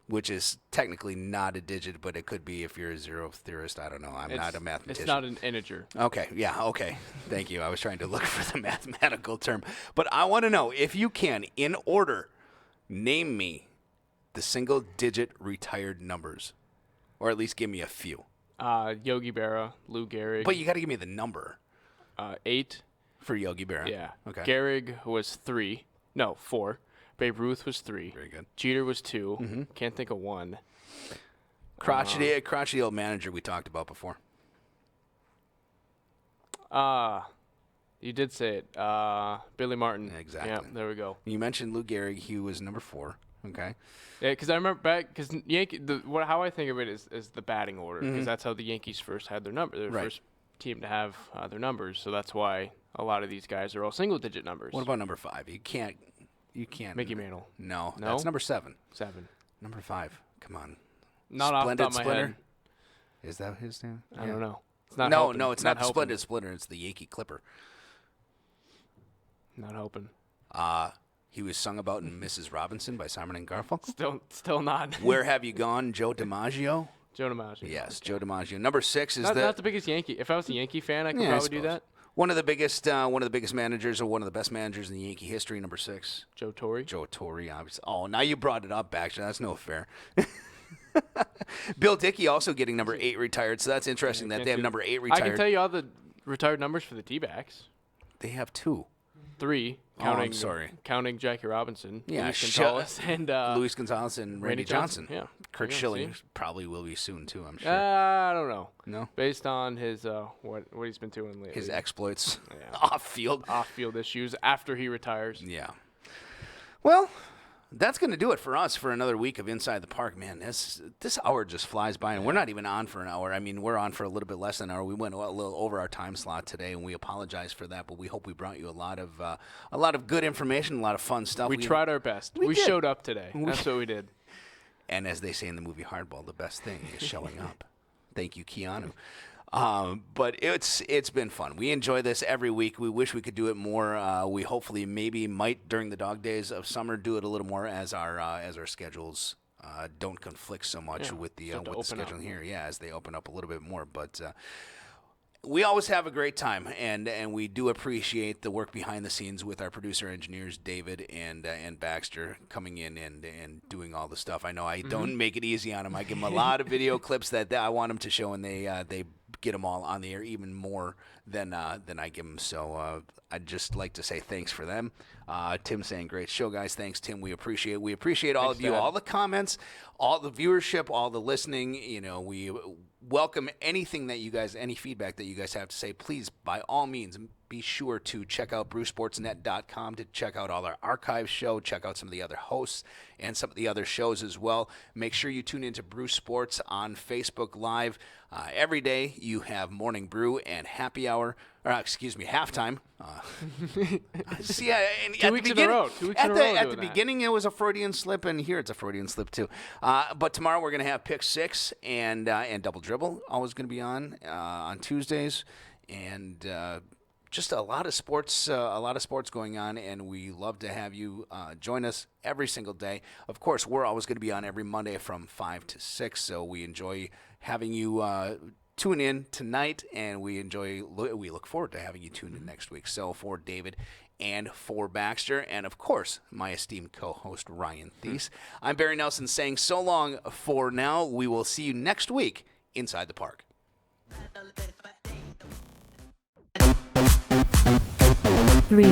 [SPEAKER 2] which is technically not a digit, but it could be if you're a zero theorist. I don't know. I'm not a mathematician.
[SPEAKER 3] It's not an integer.
[SPEAKER 2] Okay. Yeah. Okay. Thank you. I was trying to look for the mathematical term. But I want to know, if you can, in order, name me the single-digit retired numbers. Or at least give me a few.
[SPEAKER 3] Yogi Berra, Lou Gehrig.
[SPEAKER 2] But you got to give me the number.
[SPEAKER 3] 8.
[SPEAKER 2] For Yogi Berra.
[SPEAKER 3] Yeah.
[SPEAKER 2] Okay.
[SPEAKER 3] Gehrig was 3. No, 4. Babe Ruth was 3.
[SPEAKER 2] Very good.
[SPEAKER 3] Jeter was 2. Can't think of 1.
[SPEAKER 2] Crotchety old manager we talked about before.
[SPEAKER 3] You did say it. Billy Martin.
[SPEAKER 2] Exactly.
[SPEAKER 3] Yeah, there we go.
[SPEAKER 2] You mentioned Lou Gehrig. He was number 4. Okay.
[SPEAKER 3] Yeah, because I remember back, because how I think of it is the batting order, because that's how the Yankees first had their number. They're the first team to have their numbers, so that's why a lot of these guys are all single-digit numbers.
[SPEAKER 2] What about number 5? You can't.
[SPEAKER 3] Mickey Mantle.
[SPEAKER 2] No, that's number 7.
[SPEAKER 3] 7.
[SPEAKER 2] Number 5. Come on.
[SPEAKER 3] Not off the top of my head.
[SPEAKER 2] Is that his name?
[SPEAKER 3] I don't know. It's not.
[SPEAKER 2] No, it's not the Splendid Splitter. It's the Yankee Clipper.
[SPEAKER 3] Not hoping.
[SPEAKER 2] He was sung about in Mrs. Robinson by Simon and
[SPEAKER 3] Still
[SPEAKER 2] Garfunkel.
[SPEAKER 3] not.
[SPEAKER 2] Where Have You Gone, Joe DiMaggio?
[SPEAKER 3] Joe DiMaggio.
[SPEAKER 2] Yes, Joe DiMaggio. Number 6 is
[SPEAKER 3] not the biggest Yankee. If I was a Yankee fan, I could probably do that.
[SPEAKER 2] One of the biggest managers, or one of the best managers in the Yankee history. Number 6,
[SPEAKER 3] Joe Torre.
[SPEAKER 2] Joe Torre, obviously. Oh, now you brought it up. Actually, that's no fair. Bill Dickey also getting number 8 retired. So that's interesting that they have number 8 retired.
[SPEAKER 3] I can tell you all the retired numbers for the D-backs.
[SPEAKER 2] They have 2.
[SPEAKER 3] 3. Counting Jackie Robinson, Luis
[SPEAKER 2] Gonzalez and Randy Johnson.
[SPEAKER 3] Yeah,
[SPEAKER 2] Kurt Schilling probably will be soon too. I'm sure.
[SPEAKER 3] I don't know.
[SPEAKER 2] No,
[SPEAKER 3] based on his what he's been doing lately,
[SPEAKER 2] his exploits off field
[SPEAKER 3] issues after he retires.
[SPEAKER 2] Yeah. Well, that's going to do it for us for another week of Inside the Park. Man, this hour just flies by, and we're not even on for an hour. I mean, we're on for a little bit less than an hour. We went a little over our time slot today, and we apologize for that. But we hope we brought you a lot of good information, a lot of fun stuff.
[SPEAKER 3] We tried our best. We showed up today. That's what we did.
[SPEAKER 2] And as they say in the movie Hardball, the best thing is showing up. Thank you, Keanu. But it's been fun. We enjoy this every week. We wish we could do it more. We hopefully might during the dog days of summer do it a little more as our schedules don't conflict so much with the scheduling here. Yeah, as they open up a little bit more. But we always have a great time, and we do appreciate the work behind the scenes with our producer engineers David and Baxter coming in and doing all the stuff. I know I don't make it easy on them. I give them a lot of video clips that I want them to show, and they get them all on the air even more than I give them. So I'd just like to say thanks for them. Tim saying great show, guys. Thanks, Tim. We appreciate all of you, all the comments, all the viewership, all the listening. You know, we welcome any feedback that you guys have to say. Please, by all means, be sure to check out brewsportsnet.com to check out all our archive show, check out some of the other hosts and some of the other shows as well. Make sure you tune into Brew Sports on Facebook Live. Every day you have Morning Brew and Happy Hour, halftime.
[SPEAKER 3] See, 2 weeks in a row. 2 weeks in a row.
[SPEAKER 2] At the beginning, it was a Freudian slip, and here it's a Freudian slip too. But tomorrow we're going to have Pick 6 and Double Dribble. Always going to be on Tuesdays, and just a lot of sports going on, and we love to have you join us every single day. Of course, we're always going to be on every Monday from 5 to 6, so we enjoy having you tune in tonight, and we look forward to having you tune in next week. So for David and for Baxter, and of course, my esteemed co-host Ryan Thies, I'm Barry Nelson saying so long for now. We will see you next week inside the park.
[SPEAKER 4] 3,